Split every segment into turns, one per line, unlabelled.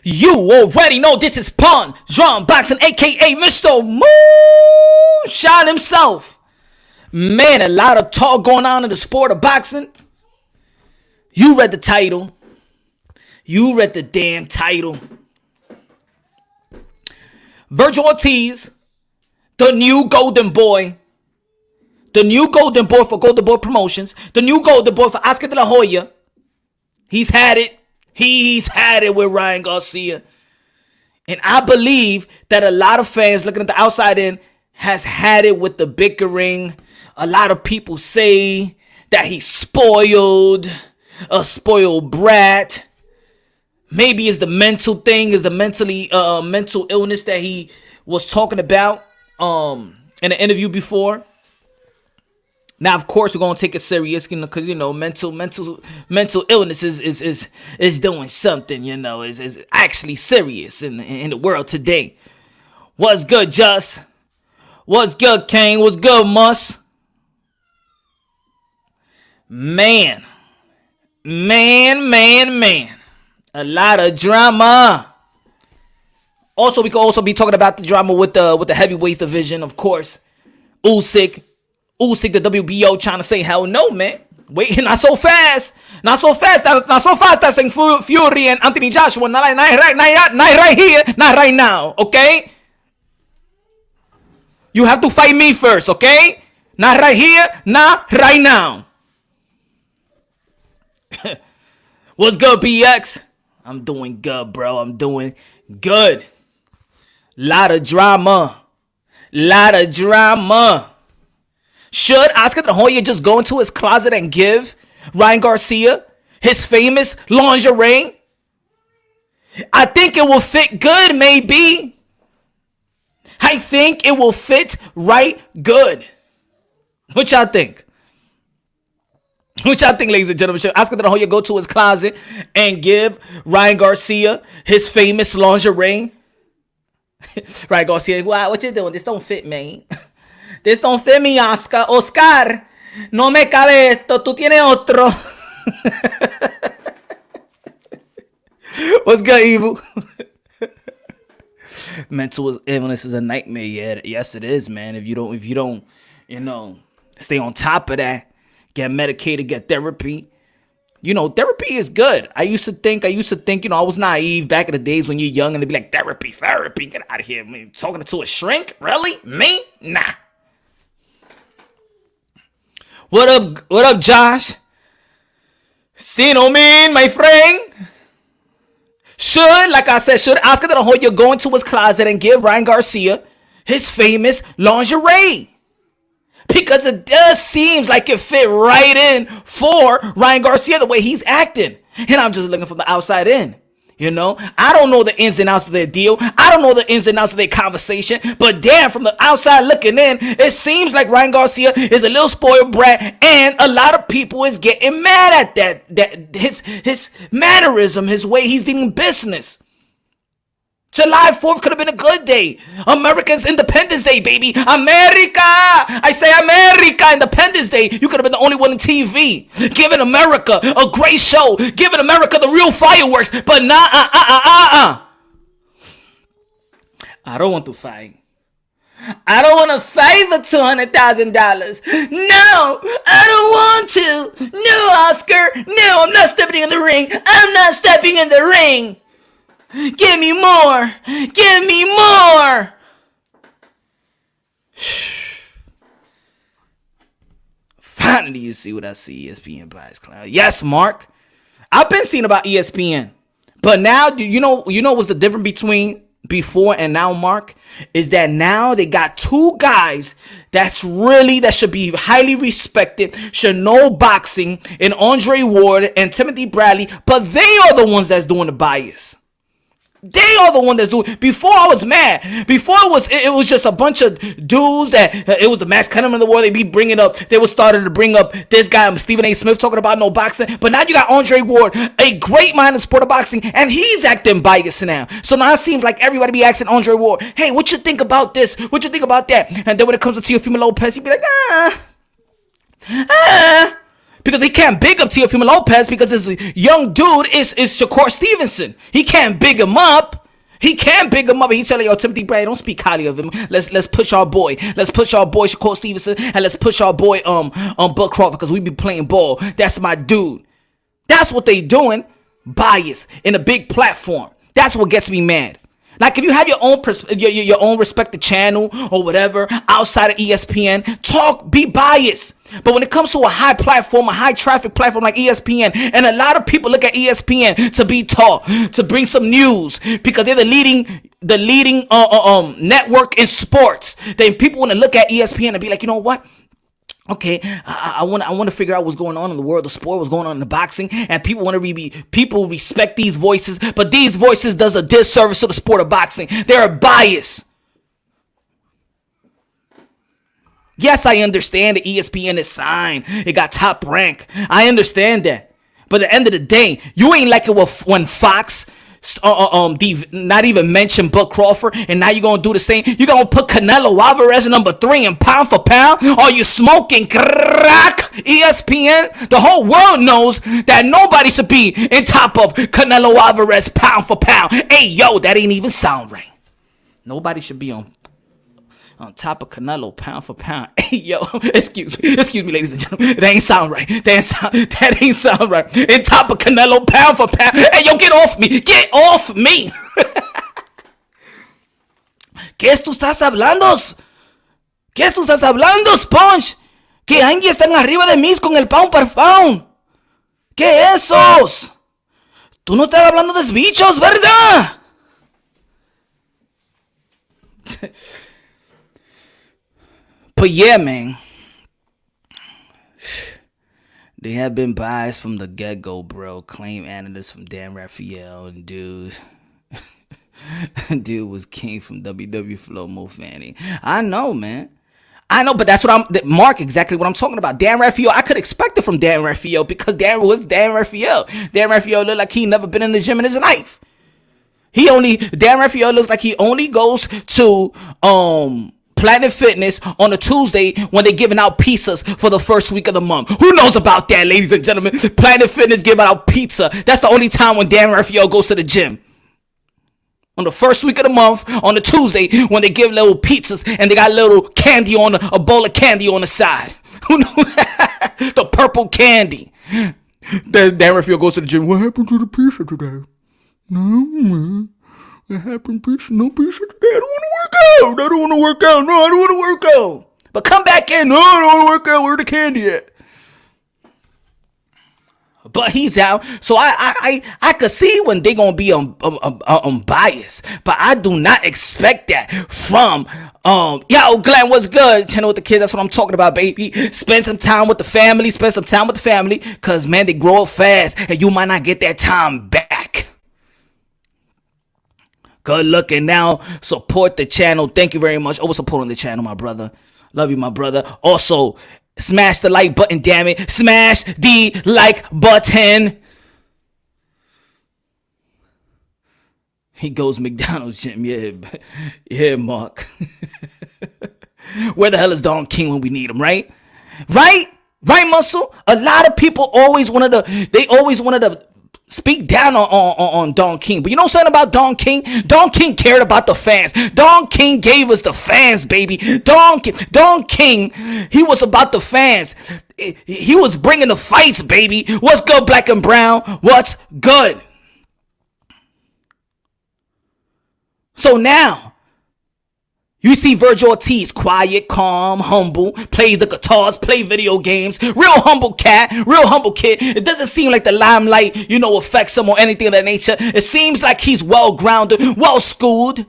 You already know this is Pun Drum Boxing, aka Mr. Moonshine himself. Man, a lot of talk going on in the sport of boxing. You read the title. You read the damn title. Vergil Ortiz, the new golden boy. The new golden boy for Golden Boy Promotions. The new golden boy for Oscar de la Hoya. He's had it. He's had it with Ryan Garcia. And I believe that a lot of fans looking at the outside in has had it with the bickering. A lot of people say that he's spoiled. A spoiled brat. Maybe it's the mental thing. Is the mental illness that he was talking about in an interview before. Now, of course, we're gonna take it serious, because mental illness is doing something, is actually serious in the world today. What's good, Just? What's good, Kane? What's good, Mus? Man, a lot of drama. Also, we could also be talking about the drama with the heavyweight division, of course. Usyk, the WBO trying to say hell no, man. Wait, not so fast. Not so fast. That's saying Fury and Anthony Joshua. Not right here. Not right now. Okay? You have to fight me first, okay? Not right here. Not right now. What's good, BX? I'm doing good, bro. I'm doing good. Lot of drama. Should Oscar de la Hoya just go into his closet and give Ryan Garcia his famous lingerie? I think it will fit good, maybe. I think it will fit right good. What y'all think? Ladies and gentlemen? Should Oscar de la Hoya go to his closet and give Ryan Garcia his famous lingerie? Ryan Garcia, what you doing? This don't fit, man. This don't fit me, Oscar. No me cabe esto. Tú tienes otro. What's good, Evil? Mental illness is a nightmare. Yeah, yes, it is, man. If you don't, stay on top of that, get medicated, get therapy. Therapy is good. I used to think, I was naive back in the days when you're young and they'd be like, therapy, get out of here. I mean, talking to a shrink? Really? Me? Nah. What up, Josh? Man, my friend? Should Oscar de la Hoya go into his closet and give Ryan Garcia his famous lingerie? Because it does seems like it fit right in for Ryan Garcia the way he's acting. And I'm just looking from the outside in. I don't know the ins and outs of their deal. I don't know the ins and outs of their conversation. But damn, from the outside looking in, it seems like Ryan Garcia is a little spoiled brat, and a lot of people is getting mad at that his mannerism, his way he's doing business. July 4th could have been a good day. America's Independence Day, baby. America! I say America, Independence Day. You could have been the only one on TV. Giving America a great show. Giving America the real fireworks. But I don't want to fight. I don't want to fight for $200,000. No, I don't want to. No, Oscar. No, I'm not stepping in the ring. I'm not stepping in the ring. Give me more. Finally, you see what I see. ESPN buys cloud. Yes, Mark. I've been seeing about ESPN, but now you know what's the difference between before and now, Mark? Is that now they got two guys that should be highly respected, should know boxing, and Andre Ward and Timothy Bradley, but they are the ones that's doing the bias. They are the one that's doing. Before I was mad. Before it was just a bunch of dudes that it was the Max Kennedy in the world. They be bringing up. They were starting to bring up this guy Stephen A. Smith talking about no boxing. But now you got Andre Ward, a great mind in the sport of boxing, and he's acting biased now. So now it seems like everybody be asking Andre Ward, "Hey, what you think about this? What you think about that?" And then when it comes to Teofimo Lopez, he be like, Because he can't big up Teofimo Lopez because his young dude is Shakur Stevenson. He can't big him up. He can't big him up. He's telling, yo, Timothy Bray, don't speak highly of him. Let's push our boy. Let's push our boy Shakur Stevenson, and let's push our boy Buck Crawford because we be playing ball. That's my dude. That's what they doing. Bias in a big platform. That's what gets me mad. Like, if you have your own your own respected channel or whatever outside of ESPN, be biased. But when it comes to a high platform, a high traffic platform like ESPN, and a lot of people look at ESPN to be taught, to bring some news because they're the leading network in sports. Then people want to look at ESPN and be like, you know what? Okay, I want to figure out what's going on in the world of sport, what's going on in the boxing, and people respect these voices, but these voices does a disservice to the sport of boxing. They're biased. Yes, I understand that ESPN is signed. It got top rank. I understand that. But at the end of the day, you ain't like it when Fox not even mention Buck Crawford, and now you're gonna do the same. You're gonna put Canelo Alvarez number 3 in pound for pound. Are you smoking crack? ESPN, the whole world knows that nobody should be in top of Canelo Alvarez pound for pound. Hey, yo, that ain't even sound right. Nobody should be on top of Canelo pound for pound. Hey, yo, excuse me, ladies and gentlemen. That ain't sound right. That ain't sound right. In top of Canelo pound for pound. Hey, yo, get off me. Get off me. ¿Qué tú estás hablando? ¿Qué tú estás hablando, Sponge? Que Angie están arriba de mí con el pound per pound. ¿Qué esos? Tú no estás hablando de bichos, ¿verdad? But yeah, man, they have been biased from the get-go, bro. Claim analysts from Dan Raphael and dude was king from WW Flow Mo Fanny. I know, man. I know, but that's what Mark, exactly what I'm talking about. Dan Raphael, I could expect it from Dan Raphael because Dan Raphael. Dan Raphael looked like he never been in the gym in his life. Dan Raphael looks like he only goes to Planet Fitness on a Tuesday when they're giving out pizzas for the first week of the month. Who knows about that, ladies and gentlemen? Planet Fitness giving out pizza. That's the only time when Dan Raphael goes to the gym. On the first week of the month, on a Tuesday, when they give little pizzas and they got little candy a bowl of candy on the side. Who knows? The purple candy. Dan Raphael goes to the gym. What happened to the pizza today? No, man. What happened, pizza? No pizza today. I don't want to work out. No, I don't want to work out. But come back in. No, I don't want to work out. Where the candy at? But he's out. So I could see when they gonna be unbiased. But I do not expect that from yo, Glenn, what's good? Channel with the kids. That's what I'm talking about, baby. Spend some time with the family. Cause man, they grow up fast and you might not get that time back. Good looking now. Support the channel. Thank you very much. Always supporting the channel, my brother. Love you, my brother. Also, smash the like button, damn it. Smash the like button. He goes McDonald's gym. Yeah, Mark. Where the hell is Don King when we need him, right? Right, Muscle? A lot of people always wanted to speak down on Don King. But you know something about Don King? Don King cared about the fans. Don King gave us the fans, baby. Don King, he was about the fans. He was bringing the fights, baby. What's good, Black and Brown? What's good? So now, you see Vergil Ortiz, quiet, calm, humble, play the guitars, play video games, real humble cat, real humble kid. It doesn't seem like the limelight, affects him or anything of that nature. It seems like he's well-grounded, well-schooled.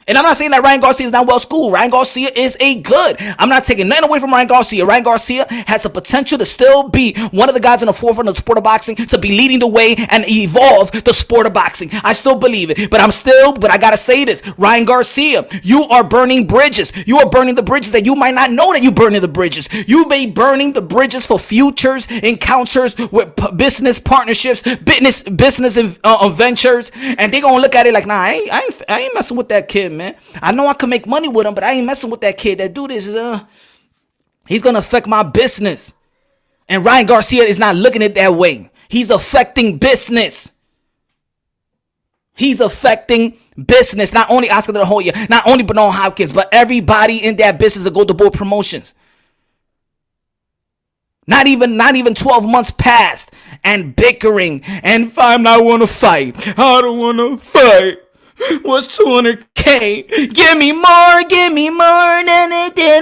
And I'm not saying that Ryan Garcia is not well-schooled. Ryan Garcia is I'm not taking nothing away from Ryan Garcia. Ryan Garcia has the potential to still be one of the guys in the forefront of the sport of boxing, to be leading the way and evolve the sport of boxing. I still believe it. But I gotta say this. Ryan Garcia, you are burning bridges. You are burning the bridges that you might not know that you're burning the bridges. You may burning the bridges for futures, encounters with business partnerships, business ventures. And they gonna look at it like, nah, I ain't messing with that kid, man. I know I can make money with him, but I ain't messing with that kid. That dude is he's gonna affect my business. And Ryan Garcia is not looking at it that way. He's affecting business. He's affecting business. Not only Oscar De La Hoya, not only Bernard Hopkins, but everybody in that business of Golden Boy Promotions. Not even 12 months passed and bickering. And if I'm not want to fight, I don't want to fight. What's 200K? Give me more, give me more, give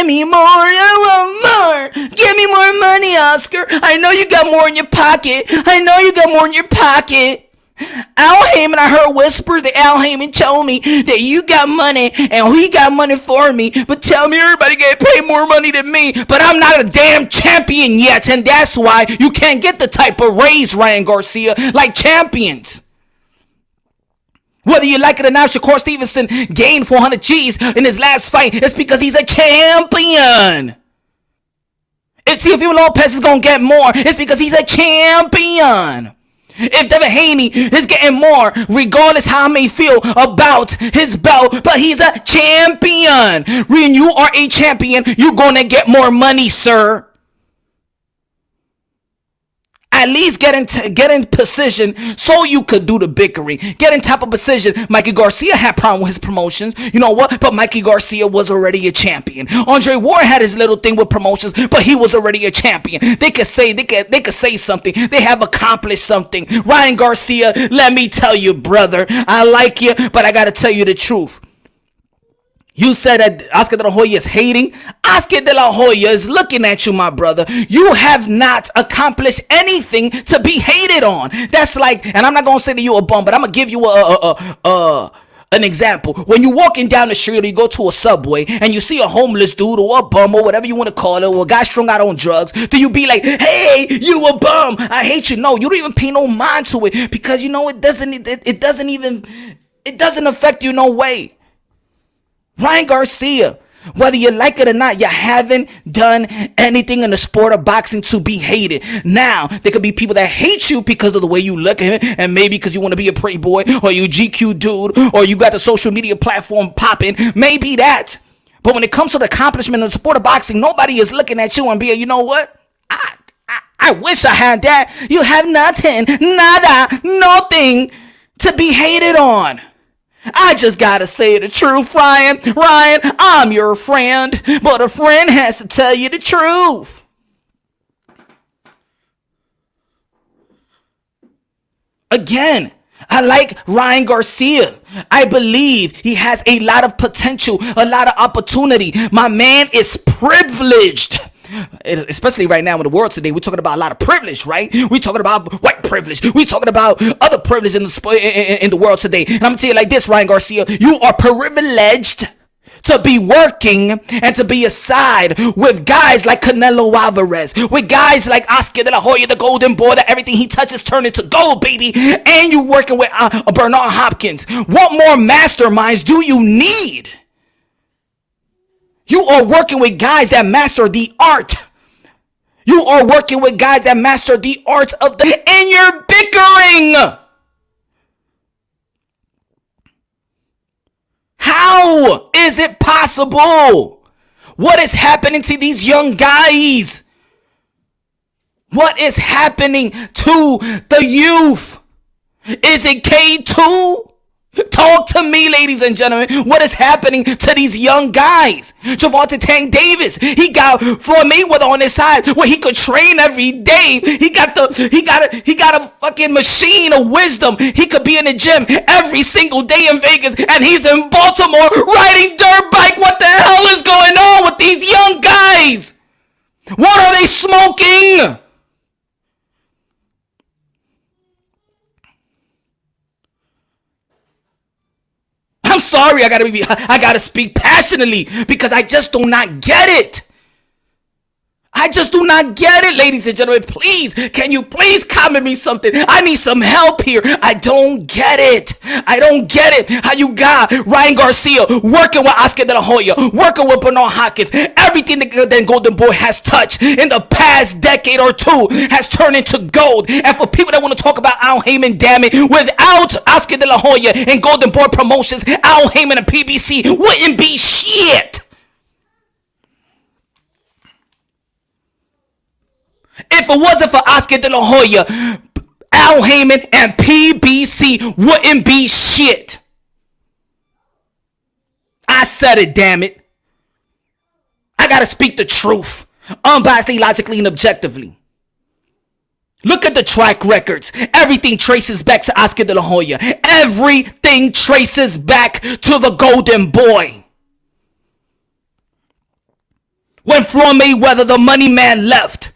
me more, I want more. Give me more money, Oscar. I know you got more in your pocket. I know you got more in your pocket. Al Heyman, I heard whispers that Al Heyman told me that you got money and he got money for me, but tell me everybody get paid more money than me, but I'm not a damn champion yet, and that's why you can't get the type of raise, Ryan Garcia, like champions. Whether you like it or not, Shakur Stevenson gained 400 G's in his last fight. It's because he's a champion. If Teofimo Lopez is going to get more, it's because he's a champion. If Devin Haney is getting more, regardless how I may feel about his belt, but he's a champion. When you are a champion, you're going to get more money, sir. At least get in position so you could do the bickering. Get in type of position. Mikey Garcia had problem with his promotions. You know what? But Mikey Garcia was already a champion. Andre Ward had his little thing with promotions, but he was already a champion. They could say something. They have accomplished something. Ryan Garcia, let me tell you, brother, I like you, but I gotta tell you the truth. You said that Oscar De La Hoya is hating. Oscar De La Hoya is looking at you, my brother. You have not accomplished anything to be hated on. That's like, and I'm not going to say that you a bum, but I'm going to give you an example. When you're walking down the street or you go to a subway and you see a homeless dude or a bum or whatever you want to call it, or a guy strung out on drugs, do you be like, hey, you a bum, I hate you? No, you don't even pay no mind to it, because you know it doesn't affect you no way. Ryan Garcia, whether you like it or not, you haven't done anything in the sport of boxing to be hated. Now, there could be people that hate you because of the way you look at him, and maybe because you want to be a pretty boy, or you GQ dude, or you got the social media platform popping. Maybe that. But when it comes to the accomplishment in the sport of boxing, nobody is looking at you and being, you know what? I wish I had that. You have nothing, nada, nothing to be hated on. I just gotta say the truth, Ryan. Ryan, I'm your friend, but a friend has to tell you the truth. Again, I like Ryan Garcia. I believe he has a lot of potential, a lot of opportunity. My man is privileged. Especially right now in the world today, we're talking about a lot of privilege, right? We're talking about white privilege. We're talking about other privilege in the world today. And I'm gonna tell you like this, Ryan Garcia, you are privileged to be working and to be aside with guys like Canelo Alvarez, with guys like Oscar De La Hoya, the golden boy, that everything he touches turns into gold, baby. And you working with Bernard Hopkins. What more masterminds do you need? You are working with guys that master the art. You are working with guys that master the art of the... And you're bickering. How is it possible? What is happening to these young guys? What is happening to the youth? Is it K2? Talk to me, ladies and gentlemen. What is happening to these young guys? Gervonta Tank Davis, he got Floyd Mayweather on his side where he could train every day. He got a fucking machine of wisdom. He could be in the gym every single day in Vegas, and he's in Baltimore riding dirt bike. What the hell is going on with these young guys? What are they smoking? I'm sorry, I gotta speak passionately because I just do not get it. I just do not get it, ladies and gentlemen. Please, can you please comment me something? I need some help here. I don't get it. I don't get it. How you got Ryan Garcia working with Oscar De La Hoya, working with Bernard Hopkins. Everything that Golden Boy has touched in the past decade or two has turned into gold. And for people that want to talk about Al Heyman, damn it, without Oscar De La Hoya and Golden Boy Promotions, Al Heyman and PBC wouldn't be shit. If it wasn't for Oscar De La Hoya, Al Heyman and PBC wouldn't be shit. I said it, damn it. I gotta speak the truth, unbiasedly, logically, and objectively. Look at the track records. Everything traces back to Oscar De La Hoya. Everything traces back to the Golden Boy. When Floyd Mayweather, the money man, left.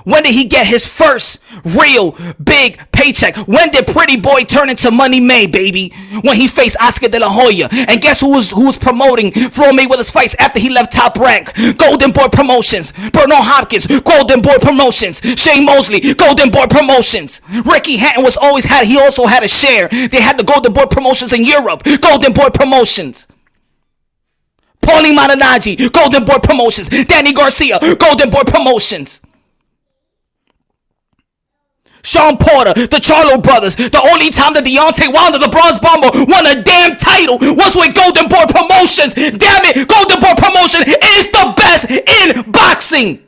When did he get his first real big paycheck? When did Pretty Boy turn into Money May, baby? When he faced Oscar De La Hoya. And guess who was promoting Floyd Mayweather's fights after he left Top Rank? Golden Boy Promotions. Bernard Hopkins, Golden Boy Promotions. Shane Mosley, Golden Boy Promotions. Ricky Hatton he also had a share. They had the Golden Boy Promotions in Europe. Golden Boy Promotions. Paulie Malignaggi, Golden Boy Promotions. Danny Garcia, Golden Boy Promotions. Sean Porter, the Charlo brothers. The only time that Deontay Wilder, the Bronze Bomber, won a damn title was with Golden Boy Promotions. Damn it, Golden Boy Promotion is the best in boxing.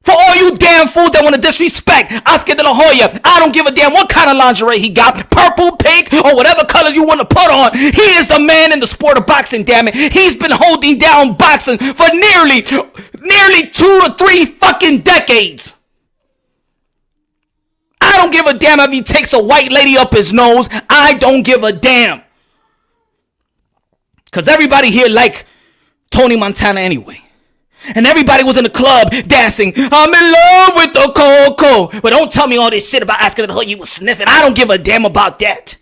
For all you damn fools that want to disrespect Oscar De La Hoya, I don't give a damn what kind of lingerie he got. Purple, pink, or whatever colors you want to put on. He is the man in the sport of boxing, damn it. He's been holding down boxing for nearly 2 to 3 fucking decades. I don't give a damn if he takes a white lady up his nose. I don't give a damn. Because everybody here like Tony Montana anyway. And everybody was in the club dancing. I'm in love with the Coco. But don't tell me all this shit about Oscar De La Hoya you was sniffing. I don't give a damn about that.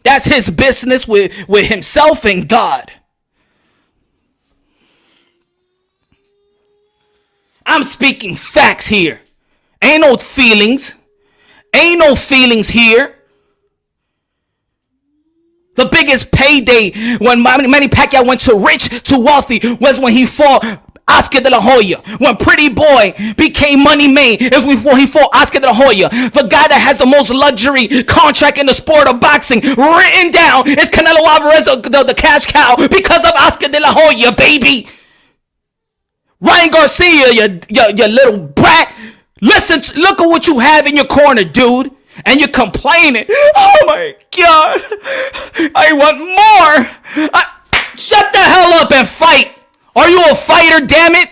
That's his business with himself and God. I'm speaking facts here. Ain't no feelings. Ain't no feelings here. The biggest payday when Manny Pacquiao went to rich to wealthy was when he fought Oscar De La Hoya. When Pretty Boy became Money May is before he fought Oscar De La Hoya. The guy that has the most luxury contract in the sport of boxing written down is Canelo Alvarez, the cash cow, because of Oscar De La Hoya, baby. Ryan Garcia, you little brat. Listen, look at what you have in your corner, dude. And you're complaining. Oh my God. I want more. Shut the hell up and fight. Are you a fighter, damn it?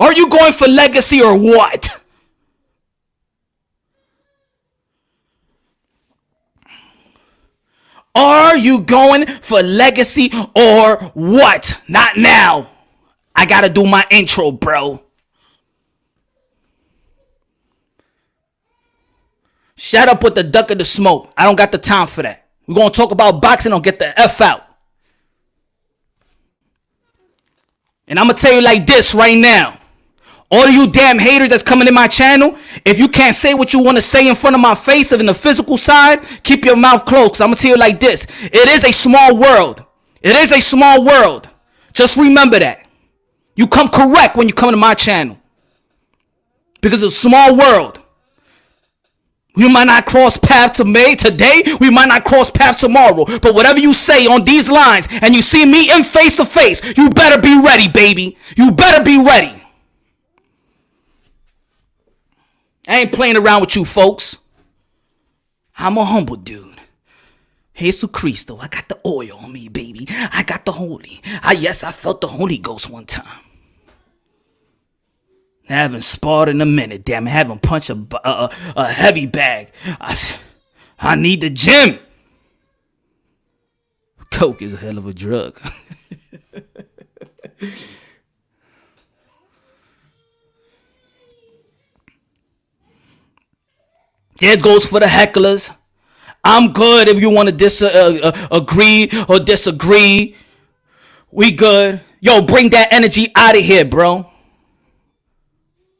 Are you going for legacy or what? Are you going for legacy or what? Not now. I gotta do my intro, bro. Shut up with the duck of the smoke. I don't got the time for that. We're gonna talk about boxing or get the F out. And I'm gonna tell you like this right now. All of you damn haters that's coming in my channel, if you can't say what you want to say in front of my face or in the physical side, keep your mouth closed. Cause I'm gonna tell you like this. It is a small world. It is a small world. Just remember that. You come correct when you come to my channel. Because it's a small world. We might not cross paths today. We might not cross paths tomorrow. But whatever you say on these lines and you see me in face to face, you better be ready, baby. You better be ready. I ain't playing around with you folks. I'm a humble dude. Jesus Cristo, I got the oil on me, baby. I got the holy. Yes, I felt the Holy Ghost one time. I haven't sparred in a minute, damn it. I haven't punched a heavy bag. I need the gym. Coke is a hell of a drug. It goes for the hecklers. I'm good if you want to agree or disagree. We good. Yo, bring that energy out of here, bro.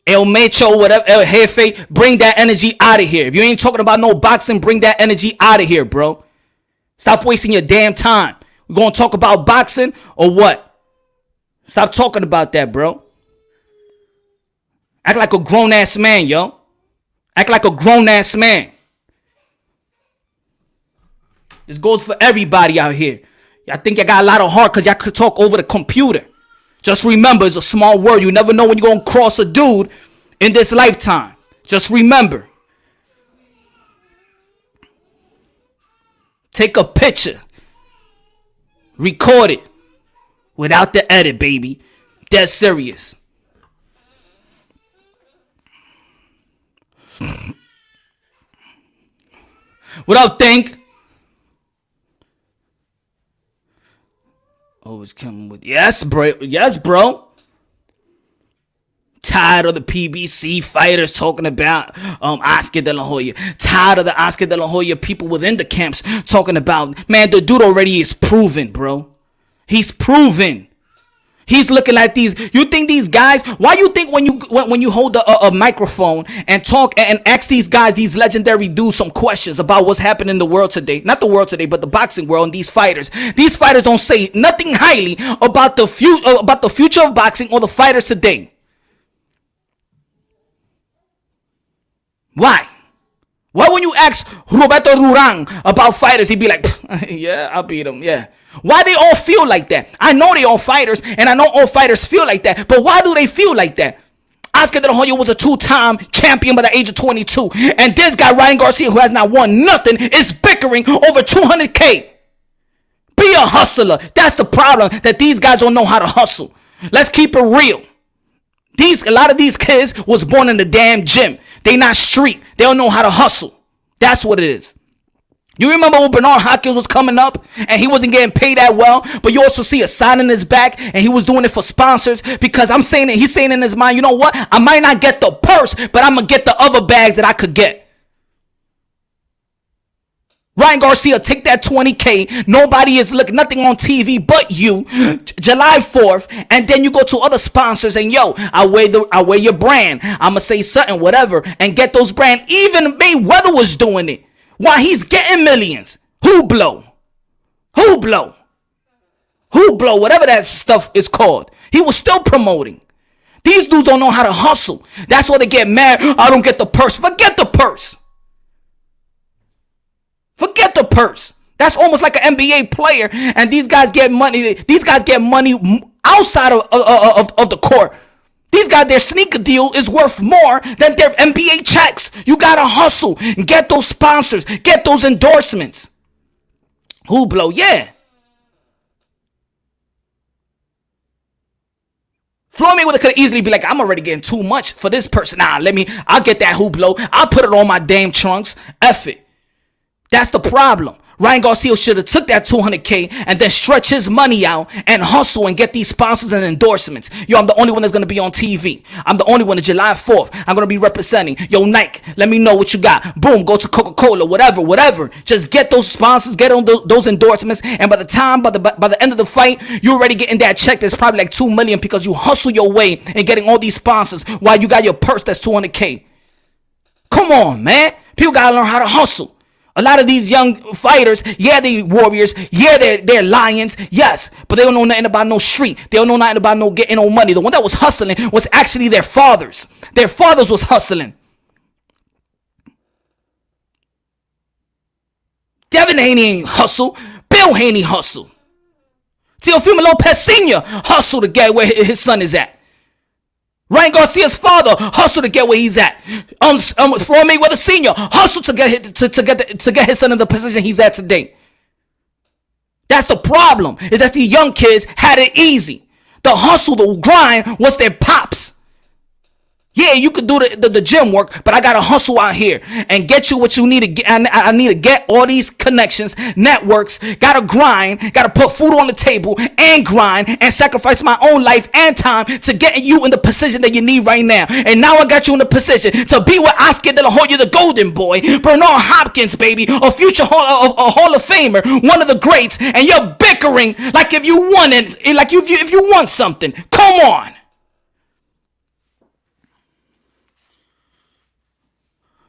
El Macho, whatever, El Jefe, bring that energy out of here. If you ain't talking about no boxing, bring that energy out of here, bro. Stop wasting your damn time. We're going to talk about boxing or what? Stop talking about that, bro. Act like a grown-ass man, yo. Act like a grown-ass man. This goes for everybody out here. I think you got a lot of heart because y'all could talk over the computer. Just remember, it's a small world. You never know when you're going to cross a dude in this lifetime. Just remember. Take a picture. Record it. Without the edit, baby. Dead serious. What up, Think? Always coming with yes, bro. Yes, bro. Tired of the PBC fighters talking about Oscar De La Hoya. Tired of the Oscar De La Hoya people within the camps talking about, man, the dude already is proven, bro. He's proven. He's looking like these. You think these guys? Why you think when you hold a microphone and talk and ask these guys, these legendary dudes, some questions about what's happening in the world today? Not the world today, but the boxing world. And these fighters don't say nothing highly about the future of boxing or the fighters today. Why? Why when you ask Roberto Duran about fighters, he'd be like, yeah, I'll beat him, yeah. Why they all feel like that? I know they all fighters, and I know all fighters feel like that, but why do they feel like that? Oscar De La Hoya was a 2-time champion by the age of 22, and this guy, Ryan Garcia, who has not won nothing, is bickering over $200K. Be a hustler. That's the problem, that these guys don't know how to hustle. Let's keep it real. A lot of these kids was born in the damn gym. They not street. They don't know how to hustle. That's what it is. You remember when Bernard Hopkins was coming up and he wasn't getting paid that well, but you also see a sign in his back and he was doing it for sponsors, because I'm saying that he's saying in his mind, you know what? I might not get the purse, but I'm going to get the other bags that I could get. Ryan Garcia, take that $20K. Nobody is looking, nothing on TV but you. July 4th, and then you go to other sponsors and yo, I wear your brand. I'ma say something, whatever, and get those brand. Even Mayweather was doing it. Why? He's getting millions. Who blow? Whatever that stuff is called. He was still promoting. These dudes don't know how to hustle. That's why they get mad. I don't get the purse. Forget the purse. Forget the purse. That's almost like an NBA player, and these guys get money. These guys get money outside of the court. These guys, their sneaker deal is worth more than their NBA checks. You gotta hustle and get those sponsors, get those endorsements. Who blow? Yeah. Floyd Mayweather could easily be like, I'm already getting too much for this person. I'll get that hooplo. I'll put it on my damn trunks. F it. That's the problem. Ryan Garcia should have took that $200K and then stretch his money out and hustle and get these sponsors and endorsements. Yo, I'm the only one that's going to be on TV. I'm the only one on July 4th. I'm going to be representing. Yo, Nike, let me know what you got. Boom, go to Coca-Cola, whatever. Just get those sponsors, get on those endorsements. And by the end of the fight, you're already getting that check that's probably like $2 million because you hustle your way and getting all these sponsors while you got your purse that's $200K. Come on, man. People got to learn how to hustle. A lot of these young fighters, yeah, they warriors, yeah, they're lions, yes, but they don't know nothing about no street. They don't know nothing about no getting no money. The one that was hustling was actually their fathers. Their fathers was hustling. Devin Haney ain't hustle. Bill Haney hustle. Teofimo Lopez Sr. hustle to get where his son is at. Ryan Garcia's father hustled to get where he's at. Floyd Mayweather Sr. hustled to get his son in the position he's at today. That's the problem. Is that the young kids had it easy. The hustle, the grind was their pops. Yeah, you could do the gym work, but I gotta hustle out here and get you what you need to get. I need to get all these connections, networks, gotta grind, gotta put food on the table and grind and sacrifice my own life and time to get you in the position that you need right now. And now I got you in the position to be with Oscar De La Hoya, the golden boy, Bernard Hopkins, baby, a future Hall of Famer, one of the greats, and you're bickering like if you won it, like if you won something. Come on.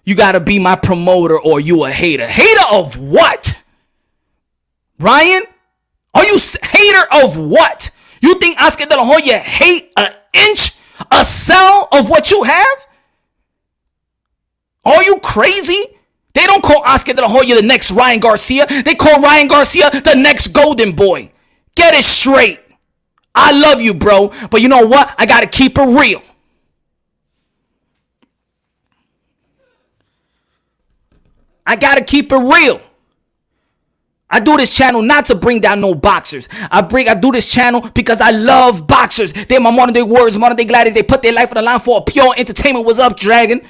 You gotta be my promoter or you a hater. Hater of what? Ryan? Are you hater of what? You think Oscar De La Hoya hate an inch, a cell of what you have? Are you crazy? They don't call Oscar De La Hoya the next Ryan Garcia. They call Ryan Garcia the next Golden Boy. Get it straight. I love you, bro. But you know what? I got to keep it real. I got to keep it real. I do this channel not to bring down no boxers. I do this channel because I love boxers. They're my modern day warriors, modern day gladiators. They put their life on the line for a pure entertainment. What's up, Dragon?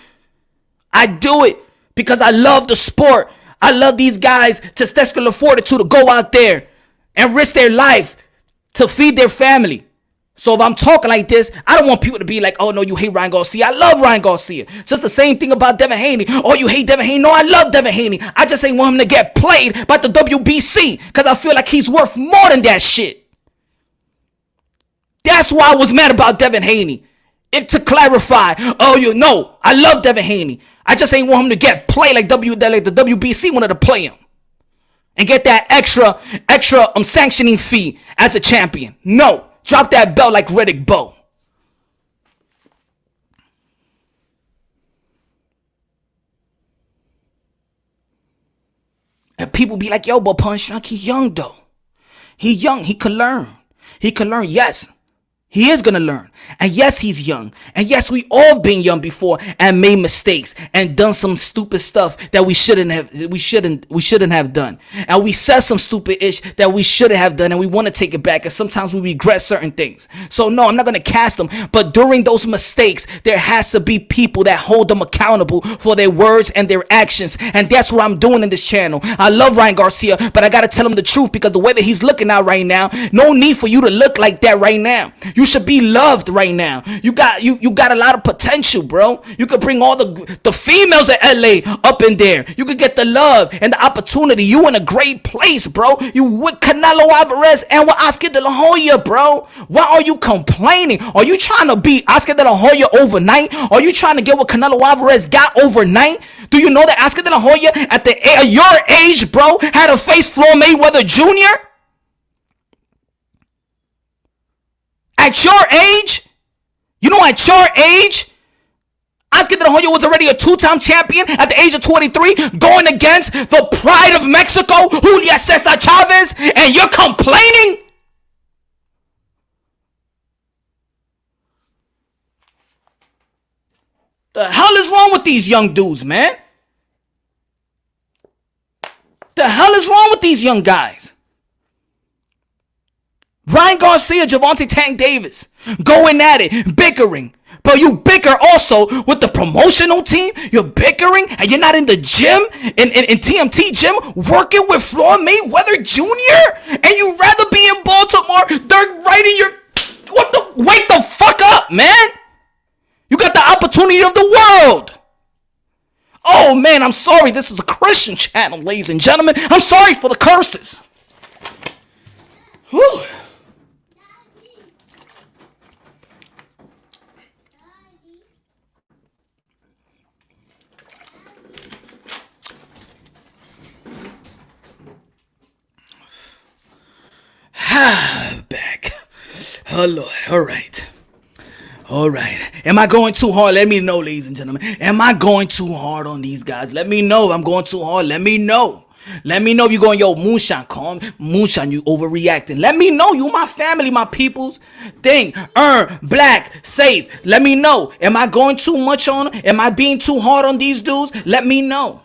I do it because I love the sport. I love these guys, testicular fortitude, to go out there and risk their life to feed their family. So if I'm talking like this, I don't want people to be like, oh, no, you hate Ryan Garcia. I love Ryan Garcia. Just the same thing about Devin Haney. Oh, you hate Devin Haney. No, I love Devin Haney. I just ain't want him to get played by the WBC because I feel like he's worth more than that shit. That's why I was mad about Devin Haney. If to clarify, oh, you know, I love Devin Haney. I just ain't want him to get played like the WBC wanted to play him. And get that extra sanctioning fee as a champion. No. Drop that belt like Riddick Bowe. And people be like, yo, but Punch Drunk, he young though. He young. He could learn. He could learn. Yes. He is gonna learn. And yes, he's young. And yes, we all been young before and made mistakes and done some stupid stuff that we shouldn't have done. And we said some stupid ish that we shouldn't have done, and we want to take it back. And sometimes we regret certain things. So no, I'm not gonna cast them. But during those mistakes, there has to be people that hold them accountable for their words and their actions. And that's what I'm doing in this channel. I love Ryan Garcia, but I gotta tell him the truth because the way that he's looking out right now, no need for you to look like that right now. You should be loved right now. You got a lot of potential, bro. You could bring all the females in LA up in there. You could get the love and the opportunity. You in a great place, bro. You with Canelo Alvarez and with Oscar De La Hoya, bro. Why are you complaining? Are you trying to beat Oscar De La Hoya overnight? Are you trying to get what Canelo Alvarez got overnight? Do you know that Oscar De La Hoya at your age, bro, had to face Floyd Mayweather Jr.? At your age, you know, at your age, Oscar De La Hoya was already a two-time champion at the age of 23, going against the pride of Mexico, Julio Cesar Chavez, and you're complaining? The hell is wrong with these young dudes, man? The hell is wrong with these young guys? Ryan Garcia, Gervonta Tank Davis, going at it, bickering. But you bicker also with the promotional team. You're bickering and you're not in the gym, in TMT gym, working with Floyd Mayweather Jr. And you rather be in Baltimore. They're right in your... Wake the fuck up, man. You got the opportunity of the world. Oh, man, I'm sorry. This is a Christian channel, ladies and gentlemen. I'm sorry for the curses. Whew. Back. Oh, Lord. All right. Am I going too hard? Let me know, ladies and gentlemen. Am I going too hard on these guys? Let me know if I'm going too hard. Let me know. Let me know if you're going, yo, Moonshine, calm. Moonshine, you overreacting. Let me know. You my family, my peoples. Thing, black, safe. Let me know. Am I going too much on them? Am I being too hard on these dudes? Let me know.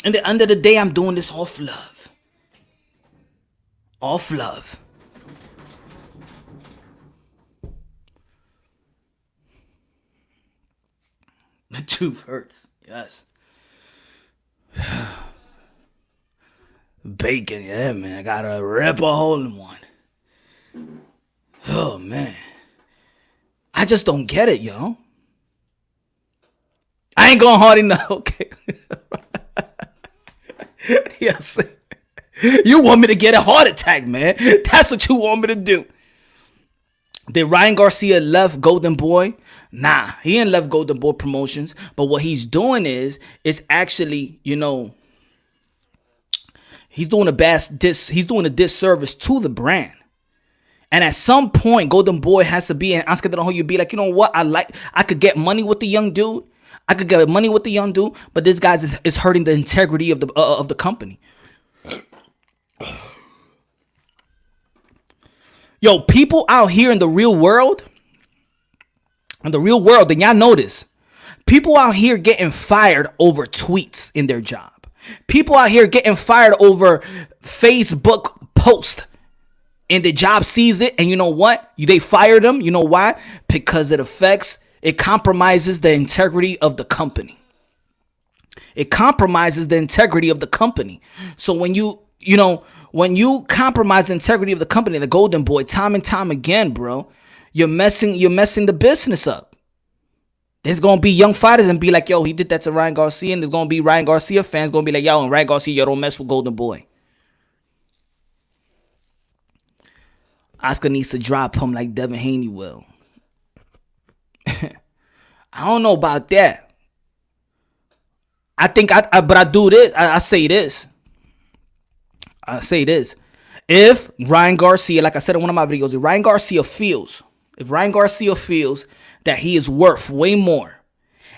And at the end of the day, I'm doing this off love. Off love. The truth hurts. Yes. Bacon, yeah, man. I gotta rip a hole in one. Oh, man. I just don't get it, yo. I ain't going hard enough. Okay. Yes. You want me to get a heart attack, man. That's what you want me to do. Did Ryan Garcia left Golden Boy? Nah, he ain't left Golden Boy Promotions. But what he's doing is actually, you know, he's doing a disservice to the brand. And at some point, Golden Boy has to be, and Oscar De La Hoya be like, you know what? I could get money with the young dude. I could get money with the young dude, but this guy is hurting the integrity of the company. Yo, people out here in the real world, and y'all know this. People out here getting fired over tweets in their job. People out here getting fired over Facebook post. And the job sees it, and you know what? They fired them. You know why? Because it compromises the integrity of the company. It compromises the integrity of the company. So when when you compromise the integrity of the company, the golden boy, time and time again, bro, you're messing the business up. There's gonna be young fighters and be like, yo, he did that to Ryan Garcia, and there's gonna be Ryan Garcia fans gonna be like, yo, and Ryan Garcia, yo, don't mess with golden boy. Oscar needs to drop him like Devin Haney will. I don't know about that. I think but I do this. I say this. If Ryan Garcia, like I said in one of my videos, if Ryan Garcia feels that he is worth way more,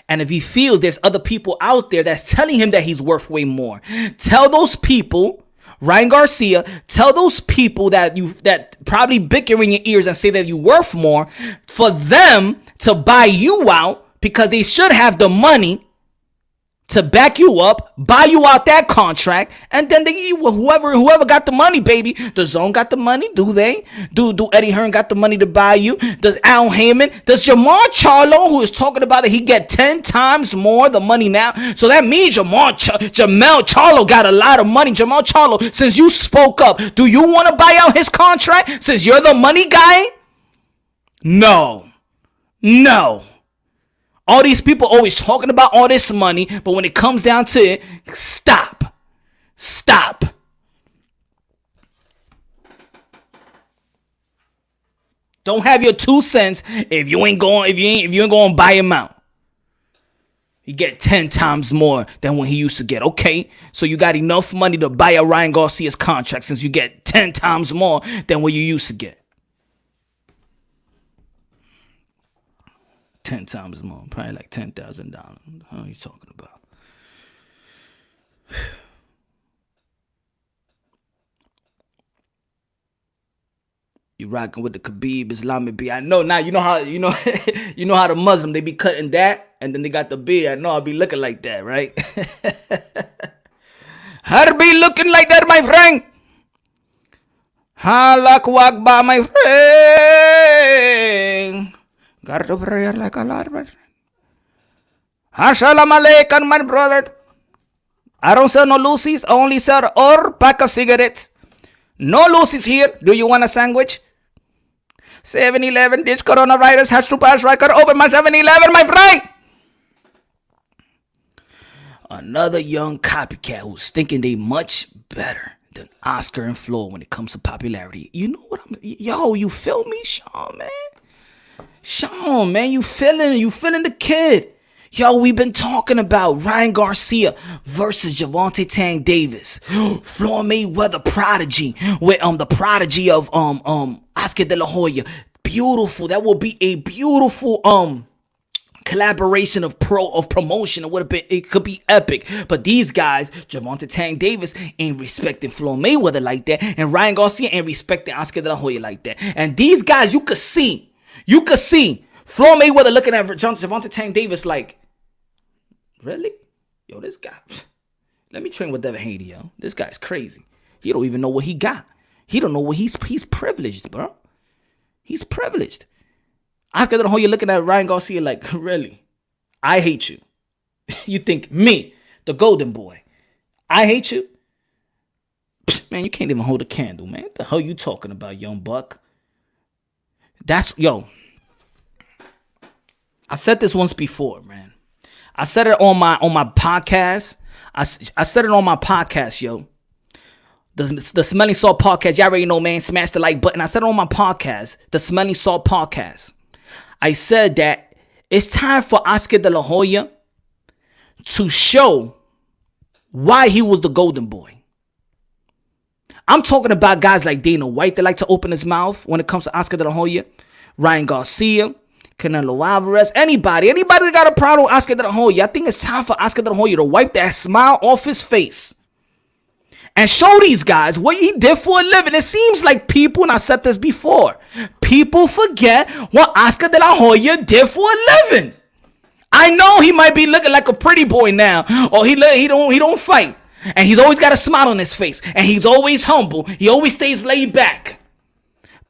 and if he feels there's other people out there that's telling him that he's worth way more, tell those people, Ryan Garcia, tell those people that probably bicker in your ears and say that you're worth more, for them to buy you out, because they should have the money to back you up, buy you out that contract, and then whoever got the money, baby. The Zone got the money, do they? Do Eddie Hearn got the money to buy you? Does Al Heyman? Does Jamar Charlo, who is talking about it, he get 10 times more the money now? So that means Jamel Charlo got a lot of money. Jamel Charlo, since you spoke up, do you want to buy out his contract since you're the money guy? No. All these people always talking about all this money, but when it comes down to it, stop. Don't have your 2 cents if you ain't going to buy him out. You get 10 times more than what he used to get. Okay, so you got enough money to buy a Ryan Garcia's contract since you get 10 times more than what you used to get. 10 times more, probably like $10,000. How are you talking about? You rocking with the Khabib Islamic beard. I know now. You know how the Muslim, they be cutting that and then they got the beard. I know I'll be looking like that, right? I'll be looking like that, my friend. Halak Wakba, my friend. Got to pray like a lot, my friend. Assalamu alaikum, my brother. I don't sell no Lucy's. I only sell or pack of cigarettes. No Lucy's here. Do you want a sandwich? 7-Eleven. This coronavirus has to pass. I can open my 7-Eleven, my friend. Another young copycat who's thinking they much better than Oscar and Flo when it comes to popularity. You know what you feel me, Sean, man? Sean, man, you feeling the kid. Yo, we've been talking about Ryan Garcia versus Gervonta Tank Davis. Floyd Mayweather prodigy with the prodigy of Oscar De La Hoya. Beautiful. That will be a beautiful collaboration of promotion. It could be epic. But these guys, Gervonta Tank Davis ain't respecting Floyd Mayweather like that, and Ryan Garcia ain't respecting Oscar De La Hoya like that. And these guys, you could see Floyd Mayweather looking at Gervonta Tank Davis like, really? Yo, this guy, let me train with Devin Haney, yo. This guy's crazy. He don't even know what he got. He don't know what he's privileged, bro. He's privileged. Oscar De La Hoya looking at Ryan Garcia like, really? I hate you. You think me, the golden boy, I hate you? Psst, man, you can't even hold a candle, man. What the hell you talking about, young buck? I said this once before, man. I said it on my podcast. I said it on my podcast, yo. The Smelling Salt podcast. Y'all already know, man. Smash the like button. I said it on my podcast, the Smelling Salt podcast. I said that it's time for Oscar De La Hoya to show why he was the golden boy. I'm talking about guys like Dana White that like to open his mouth when it comes to Oscar De La Hoya, Ryan Garcia, Canelo Alvarez, anybody that got a problem with Oscar De La Hoya, I think it's time for Oscar De La Hoya to wipe that smile off his face and show these guys what he did for a living. It seems like people, and I said this before, people forget what Oscar De La Hoya did for a living. I know he might be looking like a pretty boy now, or he don't fight, and he's always got a smile on his face, and he's always humble. He always stays laid back.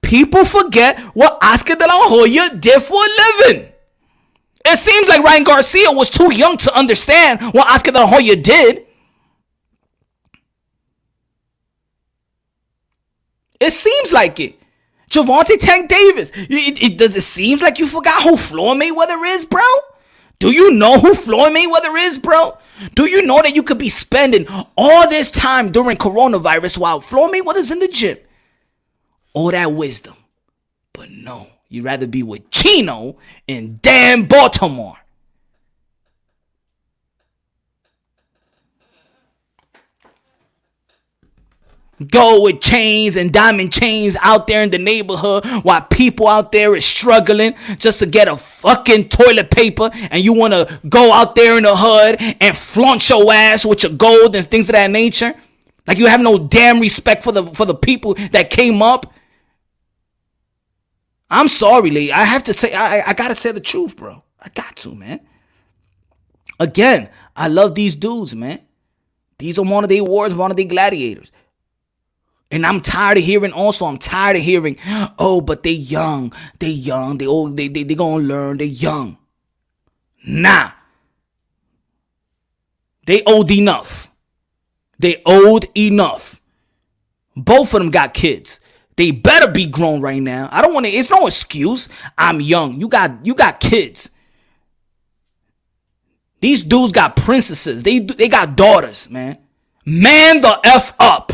People forget what Oscar De La Hoya did for a living. It seems like Ryan Garcia was too young to understand what Oscar De La Hoya did. It seems like it. Gervonta Tank Davis. Does it seem like you forgot who Floyd Mayweather is, bro? Do you know who Floyd Mayweather is, bro? Do you know that you could be spending all this time during coronavirus while Floyd Mayweather's in the gym? All that wisdom. But no, you'd rather be with Chino in damn Baltimore. Go with chains and diamond chains out there in the neighborhood while people out there is struggling just to get a fucking toilet paper, and you want to go out there in the hood and flaunt your ass with your gold and things of that nature. Like you have no damn respect for the people that came up. I'm sorry, Lee. I have to say, I gotta say the truth, bro. I got to, man. Again, I love these dudes, man. These are one of their wars, one of their gladiators. And I'm tired of hearing, oh, but they young, they gonna learn, they young. Nah. They old enough. Both of them got kids. They better be grown right now. I don't want to, it's no excuse. I'm young. You got kids. These dudes got princesses. They got daughters, man. Man the F up.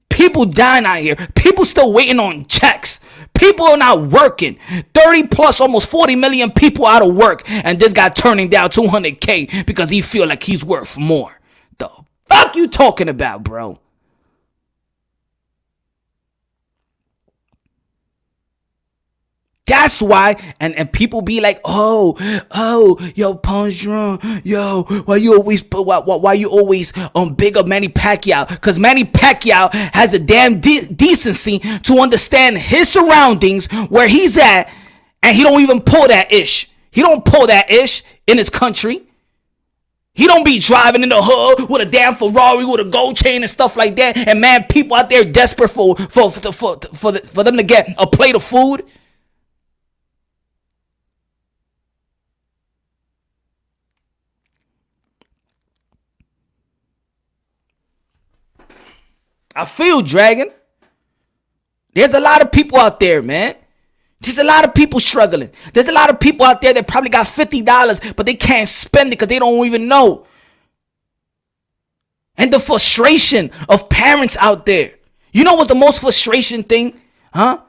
People dying out here. People still waiting on checks. People are not working. 30 plus, almost 40 million people out of work. And this guy turning down $200K because he feel like he's worth more. The fuck you talking about, bro? That's why, and people be like, yo, Punch Drunk, yo, why you always big up Manny Pacquiao? Because Manny Pacquiao has the damn decency to understand his surroundings, where he's at, and he don't even pull that ish. He don't pull that ish in his country. He don't be driving in the hood with a damn Ferrari with a gold chain and stuff like that. And man, people out there desperate for them to get a plate of food. I feel, Dragon. There's a lot of people out there, man. There's a lot of people struggling. There's a lot of people out there that probably got $50, but they can't spend it because they don't even know. And the frustration of parents out there. You know what's the most frustration thing? Huh?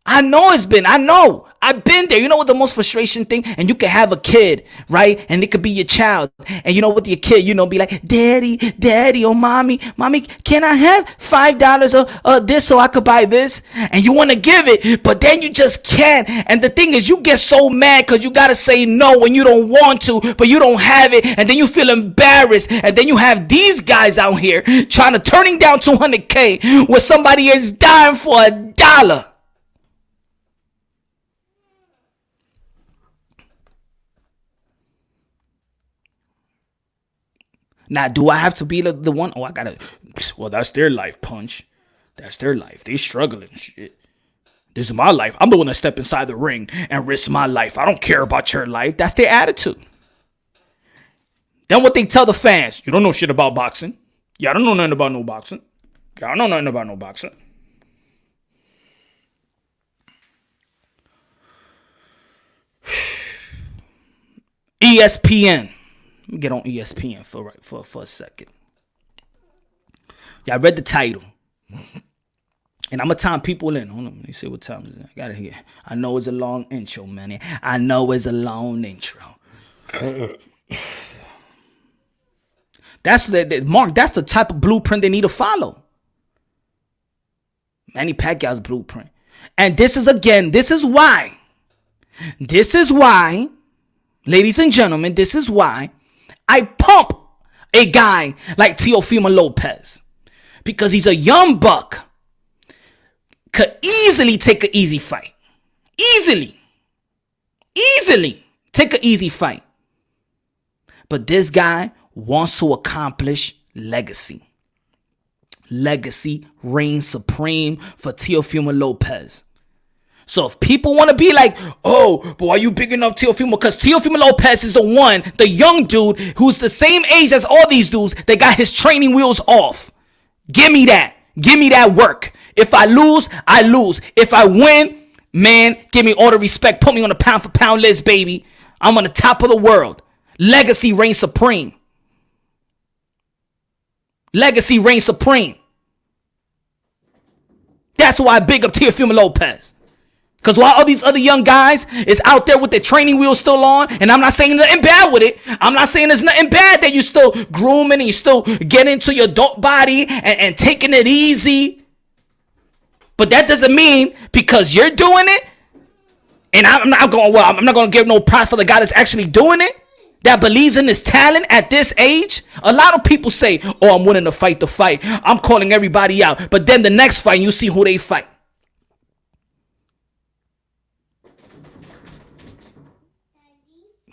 I know. I've been there. You know what the most frustration thing? And you can have a kid, right? And it could be your child. And you know what, your kid, be like, daddy, or mommy, can I have $5 or this so I could buy this? And you want to give it, but then you just can't. And the thing is, you get so mad because you got to say no when you don't want to, but you don't have it. And then you feel embarrassed. And then you have these guys out here turning down $200K where somebody is dying for $1. Now, do I have to be the one? Oh, well, that's their life, Punch. That's their life. They struggling, shit. This is my life. I'm the one that step inside the ring and risk my life. I don't care about your life. That's their attitude. Then what they tell the fans, you don't know shit about boxing. Y'all don't know nothing about no boxing. Y'all don't know nothing about no boxing. ESPN. Let me get on ESPN for a second. Y'all read the title. And I'm going to time people in. Hold on, let me see what time it is. I got it here. I know it's a long intro, man. I know it's a long intro. That's Mark, that's the type of blueprint they need to follow. Manny Pacquiao's blueprint. And this is why, ladies and gentlemen, this is why I pump a guy like Teofimo Lopez. Because he's a young buck. Could easily take an easy fight. Easily take an easy fight. But this guy wants to accomplish legacy. Legacy reigns supreme for Teofimo Lopez. So if people want to be like, oh, but why are you bigging up Teofimo? Because Teofimo Lopez is the young dude who's the same age as all these dudes that got his training wheels off. Give me that. Give me that work. If I lose, I lose. If I win, man, give me all the respect. Put me on the pound for pound list, baby. I'm on the top of the world. Legacy reigns supreme. Legacy reigns supreme. That's why I big up Teofimo Lopez. Because while all these other young guys is out there with their training wheels still on, and I'm not saying nothing bad with it. I'm not saying there's nothing bad that you still grooming and you still getting into your adult body and taking it easy. But that doesn't mean because you're doing it, and I'm not going to give no props for the guy that's actually doing it, that believes in his talent at this age. A lot of people say, oh, I'm winning the fight. I'm calling everybody out. But then the next fight, you see who they fight.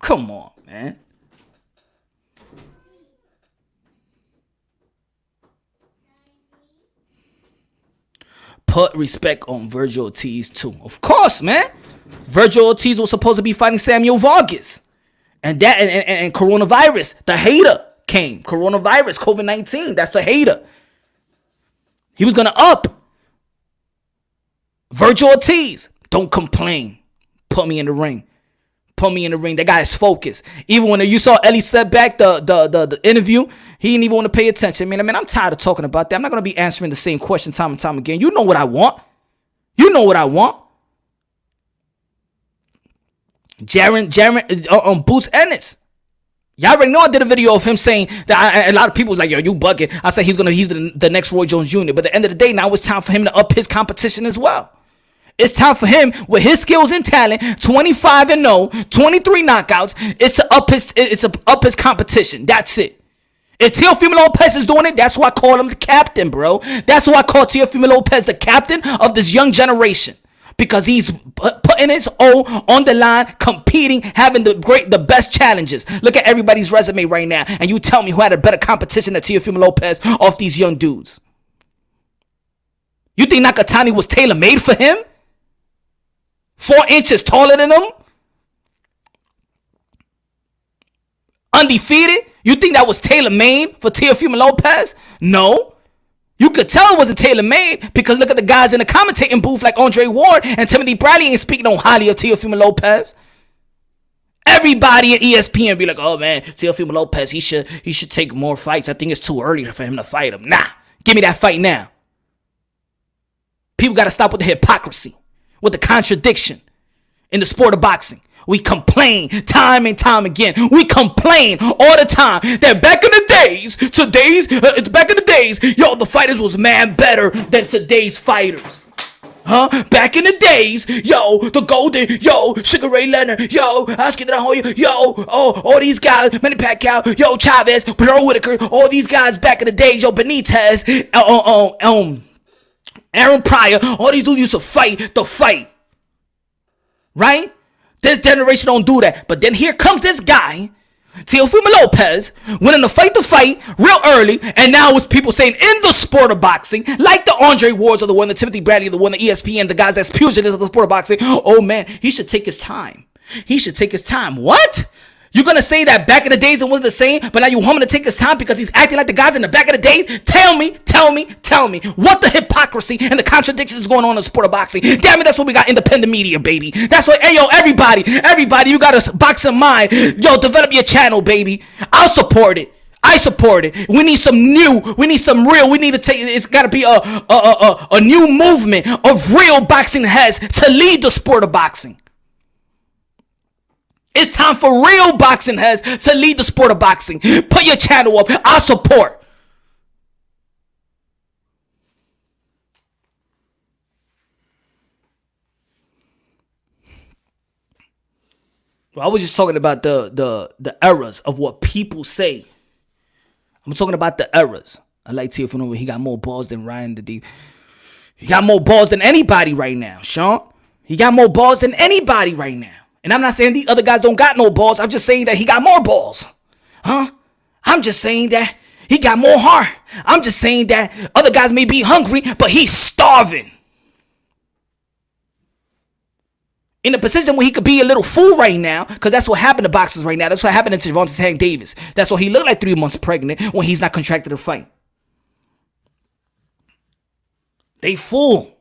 Come on, man. Put respect on Vergil Ortiz too. Of course, man. Vergil Ortiz was supposed to be fighting Samuel Vargas. And that and coronavirus, the hater came. Coronavirus, COVID-19, that's the hater. He was gonna up. Vergil Ortiz, don't complain. Put me in the ring. That guy is focused. Even when you saw Ellie set back the interview, he didn't even want to pay attention. I mean, I'm tired of talking about that. I'm not going to be answering the same question time and time again. You know what I want. Jaron Boots Ennis. Y'all already know I did a video of him saying that a lot of people was like, yo, you bugging. I said he's the next Roy Jones Jr. But at the end of the day, now it's time for him to up his competition as well. It's time for him, with his skills and talent, 25-0, 23 knockouts, it's to up his competition. That's it. If Teofimo Lopez is doing it, that's why I call him the captain, bro. That's why I call Teofimo Lopez the captain of this young generation. Because he's putting his O on the line, competing, having the best challenges. Look at everybody's resume right now, and you tell me who had a better competition than Teofimo Lopez off these young dudes. You think Nakatani was tailor-made for him? 4 inches taller than him? Undefeated? You think that was tailor-made for Teofimo Lopez? No. You could tell it wasn't tailor-made because look at the guys in the commentating booth like Andre Ward and Timothy Bradley ain't speaking no highly of Teofimo Lopez. Everybody at ESPN be like, oh man, Teofimo Lopez, he should take more fights. I think it's too early for him to fight him. Nah, give me that fight now. People got to stop with the hypocrisy, with the contradiction in the sport of boxing. We complain time and time again. We complain all the time that back in the days, yo, the fighters was man better than today's fighters. Huh? Back in the days, yo, the Golden, yo, Sugar Ray Leonard, yo, Oscar De La Hoya, yo, all these guys, Manny Pacquiao, yo, Chavez, Pedro Whitaker, all these guys back in the days, yo, Benitez, Aaron Pryor, all these dudes used to fight the fight. Right? This generation don't do that. But then here comes this guy, Teofimo Lopez, winning the fight real early, and now it's people saying in the sport of boxing, like the Andre Wards of the one, the Timothy Bradley of the one, the ESPN, the guys that's pugilists of the sport of boxing, oh man, he should take his time. What? You're going to say that back in the days it wasn't the same, but now you want him to take his time because he's acting like the guys in the back of the days? Tell me what the hypocrisy and the contradictions is going on in the sport of boxing. Damn it, that's what we got, independent media, baby. That's what, hey, yo, everybody, you got a boxing mind. Yo, develop your channel, baby. I'll support it. I support it. We need some real, it's got to be a new movement of real boxing heads to lead the sport of boxing. It's time for real boxing heads to lead the sport of boxing. Put your channel up. I'll support. I was just talking about the errors of what people say. I'm talking about the errors. I like Teofimo. He got more balls than Ryan. He got more balls than anybody right now, Sean. He got more balls than anybody right now. And I'm not saying these other guys don't got no balls. I'm just saying that he got more balls. Huh? I'm just saying that he got more heart. I'm just saying that other guys may be hungry, but he's starving. In a position where he could be a little fool right now, because that's what happened to boxers right now. That's what happened to Gervonta Tank Davis. That's why he looked like 3 months pregnant when he's not contracted a fight. They full.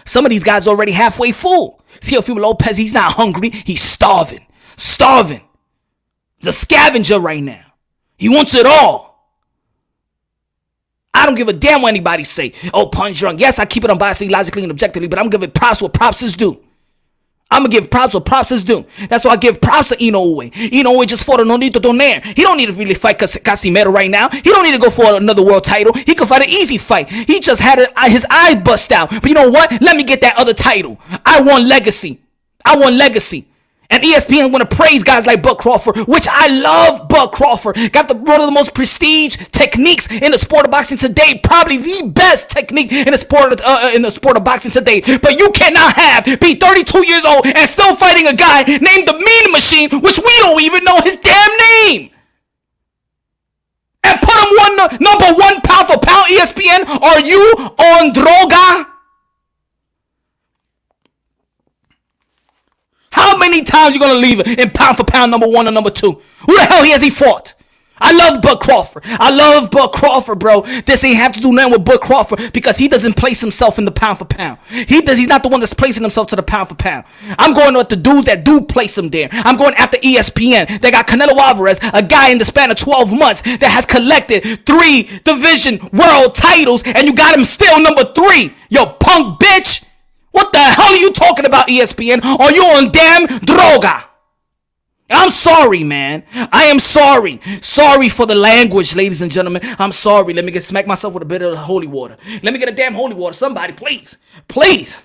Some of these guys already halfway full. Teofimo Lopez, he's not hungry. He's starving. Starving. He's a scavenger right now. He wants it all. I don't give a damn what anybody say. Oh, punch drunk. Yes, I keep it unbiasedly, logically, and objectively, but I'm giving props what props is due. I'm going to give props what props is due. That's why I give props to Inoue. Inoue just fought a Nonito Donaire. He don't need to really fight Casimero right now. He don't need to go for another world title. He could fight an easy fight. He just had his eye bust out. But you know what? Let me get that other title. I want legacy. I want legacy. And ESPN want to praise guys like Bud Crawford, which I love. Bud Crawford got one of the most prestige techniques in the sport of boxing today, probably the best technique in the sport of boxing today. But you cannot be 32 years old and still fighting a guy named the Mean Machine, which we don't even know his damn name, and put him number one pound for pound. ESPN, are you on droga? How many times you gonna leave it in pound for pound number one or number two? Who the hell has he fought? I love Bud Crawford. I love Bud Crawford, bro. This ain't have to do nothing with Bud Crawford because he doesn't place himself in the pound for pound. He's not the one that's placing himself to the pound for pound. I'm going with the dudes that do place him there. I'm going after ESPN. They got Canelo Alvarez, a guy in the span of 12 months that has collected 3 division world titles, and you got him still number 3. Yo, punk bitch. What the hell are you talking about, ESPN? Are you on damn droga? I'm sorry, man. I am sorry. Sorry for the language, ladies and gentlemen. I'm sorry. Let me smack myself with a bit of holy water. Let me get a damn holy water. Somebody, please. Please.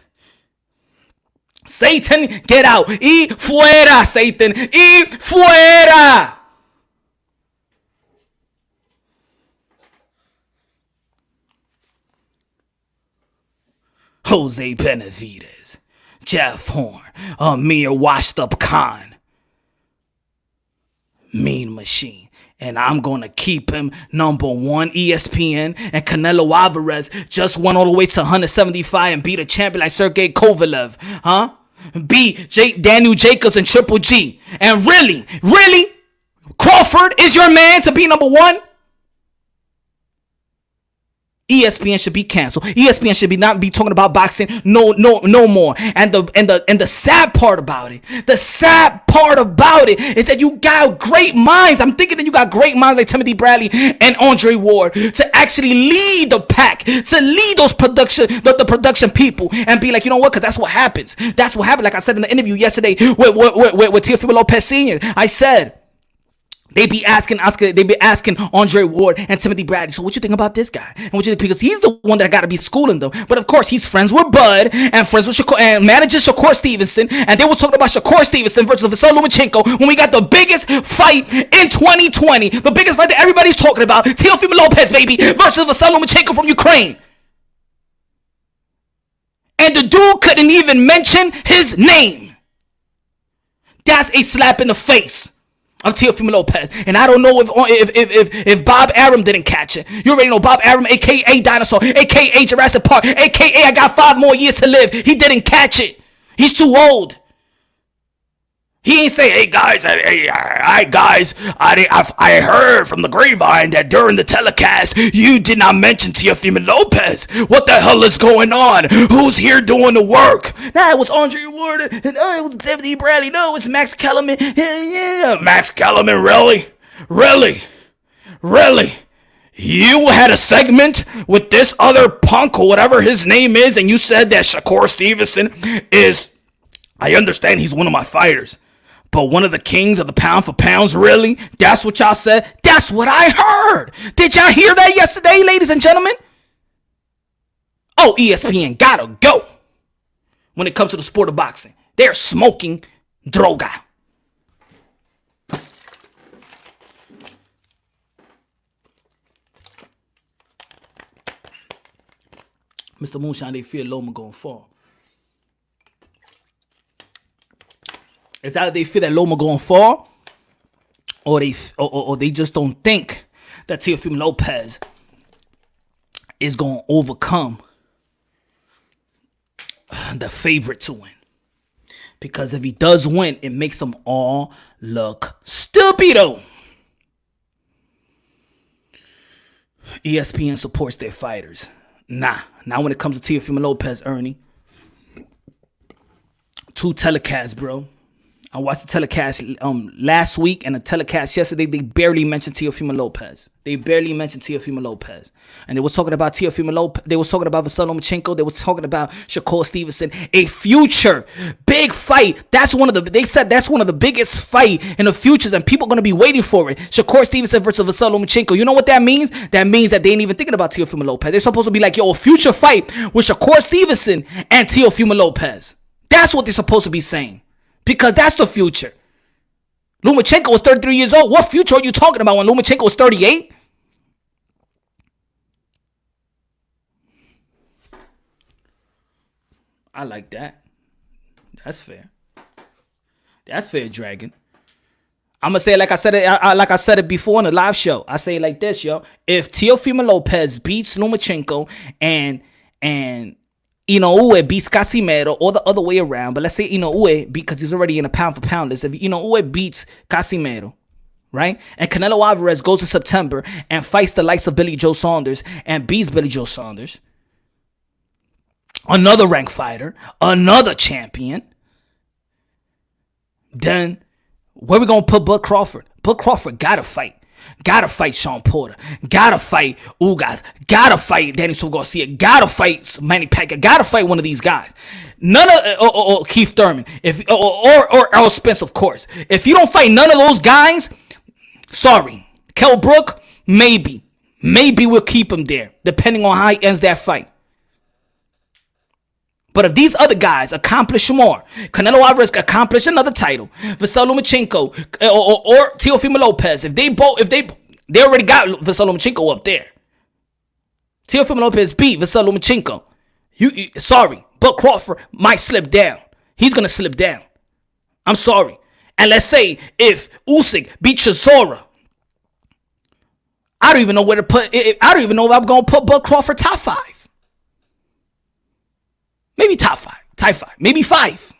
Satan, get out. Y fuera, Satan. Y fuera. Jose Benavidez, Jeff Horn, a mere washed up con. Mean Machine. And I'm going to keep him number 1, ESPN. And Canelo Alvarez just went all the way to 175 and beat a champion like Sergey Kovalev. Huh? Beat Daniel Jacobs and Triple G. And really, Crawford is your man to be number 1? ESPN should be canceled. ESPN should not be talking about boxing no more. And the sad part about it, is that you got great minds. I'm thinking that you got great minds like Timothy Bradley and Andre Ward to actually lead the pack, to lead those the production people, and be like, you know what? Because that's what happens. That's what happened. Like I said in the interview yesterday with Teofimo Lopez Sr., I said, They be asking Andre Ward and Timothy Bradley, so what you think about this guy? And what you think, because he's the one that got to be schooling them. But of course, he's friends with Bud and friends with and manager Shakur Stevenson, and they were talking about Shakur Stevenson versus Vasily Lomachenko when we got the biggest fight in 2020, the biggest fight that everybody's talking about, Teofimo Lopez, baby, versus Vasily Lomachenko from Ukraine. And the dude couldn't even mention his name. That's a slap in the face of Teofimo Lopez. And I don't know if Bob Arum didn't catch it. You already know Bob Arum, a.k.a. Dinosaur, a.k.a. Jurassic Park, a.k.a. I got 5 more years to live. He didn't catch it. He's too old. He ain't say, hey guys, I heard from the grapevine that during the telecast you did not mention Teofimo Lopez. What the hell is going on? Who's here doing the work? Nah, it was Andre Ward, and it was Timothy Bradley. No, it's Max Kellerman. Yeah, Max Kellerman, really? You had a segment with this other punk or whatever his name is, and you said that Shakur Stevenson is, I understand he's one of my fighters, but one of the kings of the pound for pounds, really? That's what y'all said? That's what I heard. Did y'all hear that yesterday, ladies and gentlemen? Oh, ESPN gotta go when it comes to the sport of boxing. They're smoking droga. Mr. Moonshine, they fear Loma gonna fall. It's either they fear that Loma gonna fall, or they just don't think that Teofimo Lopez is gonna overcome the favorite to win. Because if he does win, it makes them all look stupido. ESPN supports their fighters. Nah, not when it comes to Teofimo Lopez, Ernie. 2 telecasts, bro. I watched the telecast last week and the telecast yesterday. They barely mentioned Teofimo Lopez. And they were talking about Teofimo Lopez. They were talking about Vergil Lomachenko. They were talking about Shakur Stevenson. A future big fight. They said that's one of the biggest fight in the futures, and people are going to be waiting for it. Shakur Stevenson versus Vergil Lomachenko. You know what that means? That means that they ain't even thinking about Teofimo Lopez. They're supposed to be like, yo, a future fight with Shakur Stevenson and Teofimo Lopez. That's what they're supposed to be saying. Because that's the future. Lomachenko was 33 years old. What future are you talking about when Lomachenko was 38? I like that. That's fair. That's fair, Dragon. I'm gonna say it like I said it before in the live show. I say it like this, yo. If Teofimo Lopez beats Lomachenko and Inoue beats Casimero, or the other way around, but let's say Inoue, because he's already in a pound for pound list. If Inoue beats Casimero, right, and Canelo Alvarez goes to September and fights the likes of Billy Joe Saunders and beats Billy Joe Saunders, another ranked fighter, another champion, then where we gonna put Bud Crawford? Bud Crawford gotta fight. Gotta fight Sean Porter. Gotta fight Ugas. Gotta fight Daniel Garcia. Gotta fight Manny Pacquiao. Gotta fight one of these guys. None of or Keith Thurman. Or Earl Spence, of course. If you don't fight none of those guys, sorry. Kell Brook, maybe we'll keep him there, depending on how he ends that fight. But if these other guys accomplish more, Canelo Alvarez accomplish another title, Vergil Lomachenko or Teofimo Lopez, if they already got Vergil Lomachenko up there. Teofimo Lopez beat Vergil Lomachenko. Sorry, but Crawford might slip down. He's gonna slip down. I'm sorry. And let's say if Usyk beat Chisora, I don't even know where to put it. I don't even know if I'm gonna put Bud Crawford top 5. Maybe top 5, maybe 5.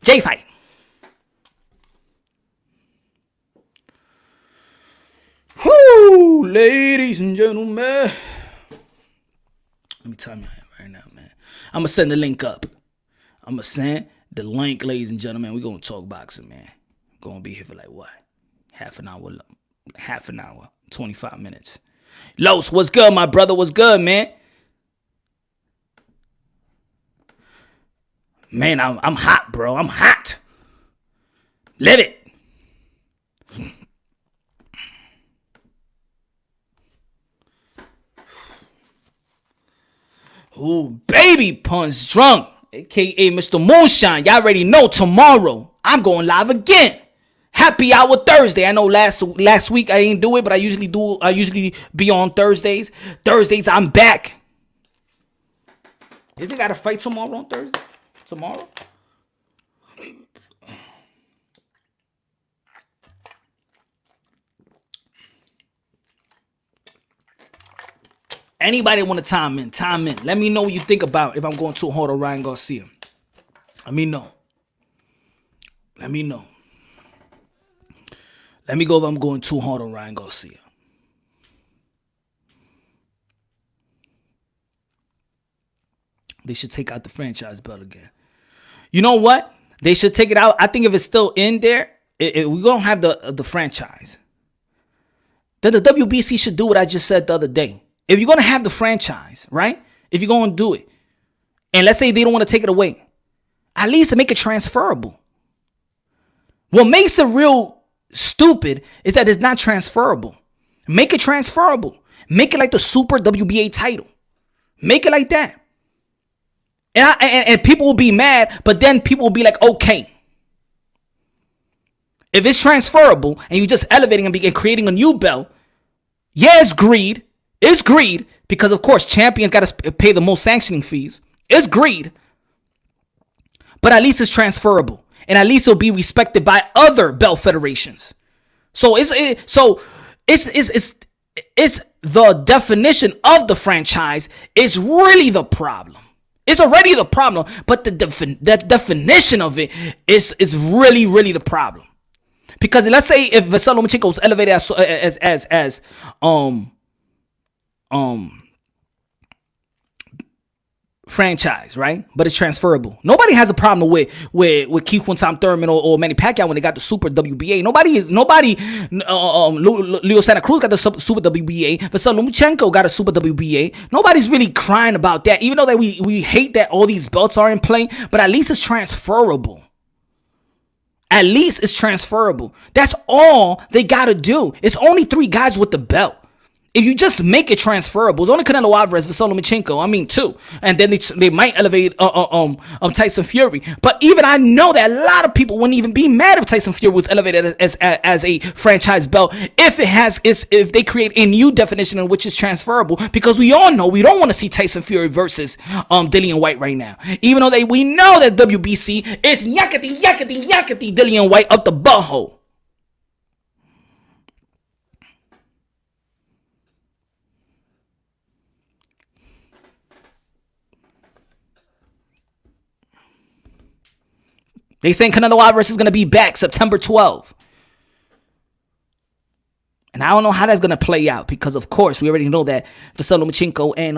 J5. Whoo, ladies and gentlemen. Let me tell you right now, man. I'm going to send the link up. Ladies and gentlemen. We're going to talk boxing, man. Going to be here for like what? Half an hour, 25 minutes. Los, what's good, my brother? What's good, man? Man, I'm hot, bro. I'm hot. Live it. Ooh, baby punch drunk, aka Mr. Moonshine. Y'all already know tomorrow I'm going live again. Happy Hour Thursday. I know last week I didn't do it, but I usually be on Thursdays. Thursdays I'm back. Isn't they got a fight tomorrow on Thursday? Tomorrow? Anybody want to time in? Let me know what you think about if I'm going too hard on Ryan Garcia. Let me know. Let me go if I'm going too hard on Ryan Garcia. They should take out the franchise belt again. You know what? They should take it out. I think if it's still in there, we're going to have the franchise. Then the WBC should do what I just said the other day. If you're going to have the franchise, right? If you're going to do it, and let's say they don't want to take it away, at least make it transferable. What makes it real stupid is that it's not transferable. Make it transferable. Make it like the Super WBA title. Make it like that. And people will be mad, but then people will be like, okay. If it's transferable and you're just elevating and creating a new belt, yeah, it's greed. It's greed because, of course, champions got to pay the most sanctioning fees. It's greed. But at least it's transferable. And at least it'll be respected by other belt federations. So it's the definition of the franchise is really the problem. It's already the problem, but the definition of it is really the problem. Because let's say if Vasily Lomachenko was elevated as franchise, right? But it's transferable. Nobody has a problem with Keith one-time Thurman or Manny Pacquiao when they got the Super WBA. Leo Santa Cruz got the Super WBA. Vasily Lomachenko got a Super WBA. Nobody's really crying about that, even though that we hate that all these belts are in play. But at least it's transferable. At least it's transferable. That's all they got to do. It's only 3 guys with the belt. If you just make it transferable, it's only Canelo Alvarez, Vasily Lomachenko. I mean, 2, and then they might elevate Tyson Fury. But even I know that a lot of people wouldn't even be mad if Tyson Fury was elevated as a franchise belt if they create a new definition in which is transferable. Because we all know we don't want to see Tyson Fury versus Dillian White right now. Even though we know that WBC is yakety Dillian White up the butthole. They saying Canelo Alvarez is going to be back September 12th. And I don't know how that's going to play out because, of course, we already know that Vasily Lomachenko and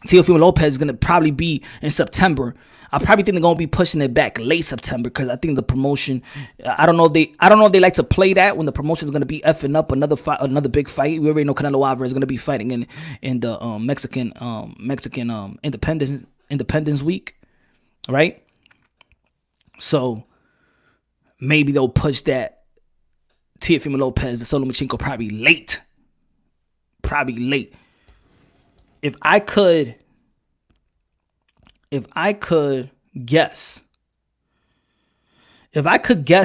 Teofimo Lopez is going to probably be in September. I probably think they're going to be pushing it back late September because I think the promotion, I don't know if they like to play that when the promotion is going to be effing up another big fight. We already know Canelo Alvarez is going to be fighting in the Mexican Independence Week, right? So maybe they'll push that Teofimo Lopez, Vasily Lomachenko probably late. If I could guess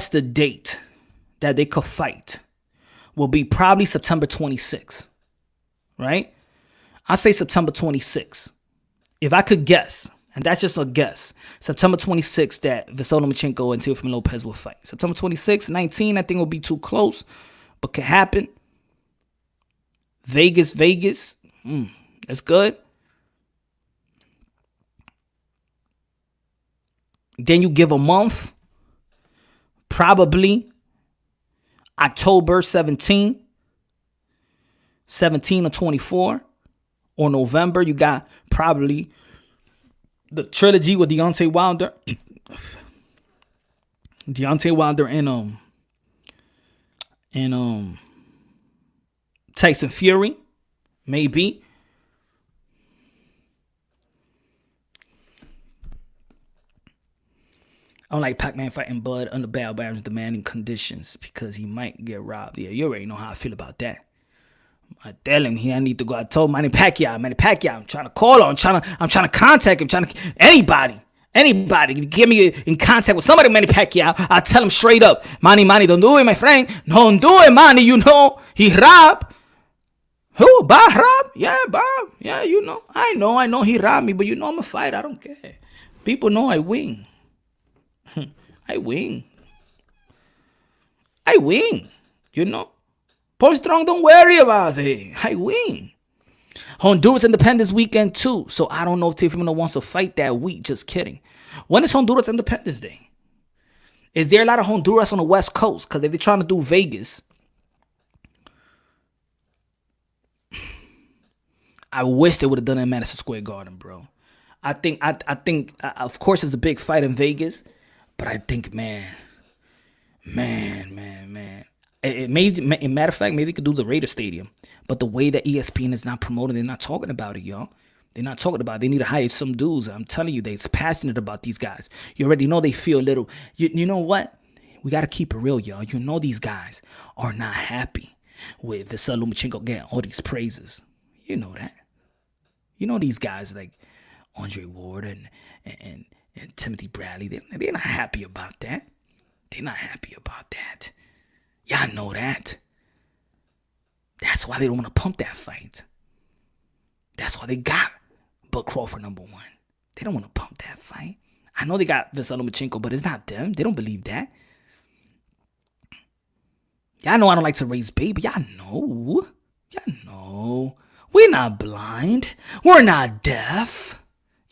the date that they could fight will be probably September 26th, right? I say September 26th. If I could guess. And that's just a guess. September 26th that Vasily Lomachenko and Teofimo Lopez will fight. September 26th, 19, I think will be too close, but could happen. Vegas, that's good. Then you give a month, probably October 17 or 24, or November. You got probably the trilogy with Deontay Wilder and Tyson Fury, maybe. I don't like Pac-Man fighting Bud under Bad Barons demanding conditions because he might get robbed. Yeah, you already know how I feel about that. I tell him I need to go. I told Manny Pacquiao, I'm trying to call him. I'm trying to contact him. Anybody get me in contact with somebody, Manny Pacquiao. I tell him straight up, Manny, don't do it, my friend. Don't do it, Manny. You know he robbed. Who? Bob robbed? Yeah, Bob. Yeah, you know. I know he robbed me, but you know I'm a fighter. I don't care. People know I win. I win. You know. Paul Strong, don't worry about it. I win. Honduras Independence Weekend too. So I don't know if Teofimo wants to fight that week. Just kidding. When is Honduras Independence Day? Is there a lot of Honduras on the West Coast? Because if they're trying to do Vegas, I wish they would have done it in Madison Square Garden, bro. I think, of course, it's a big fight in Vegas, but I think, man. Matter of fact, maybe they could do the Raider Stadium. But the way that ESPN is not promoting, they're not talking about it, y'all. They're not talking about it. They need to hire some dudes. I'm telling you, they're passionate about these guys. You already know they feel a little. You know what? We got to keep it real, y'all. You know these guys are not happy with Vasily Lomachenko getting all these praises. You know that. You know these guys like Andre Ward and Timothy Bradley. They're not happy about that. They're not happy about that. Y'all know that. That's why they don't want to pump that fight. That's why they got Bud Crawford number 1. They don't want to pump that fight. I know they got Vasily Lomachenko, but it's not them. They don't believe that. Y'all know I don't like to raise bait, but y'all know. Y'all know. We're not blind. We're not deaf.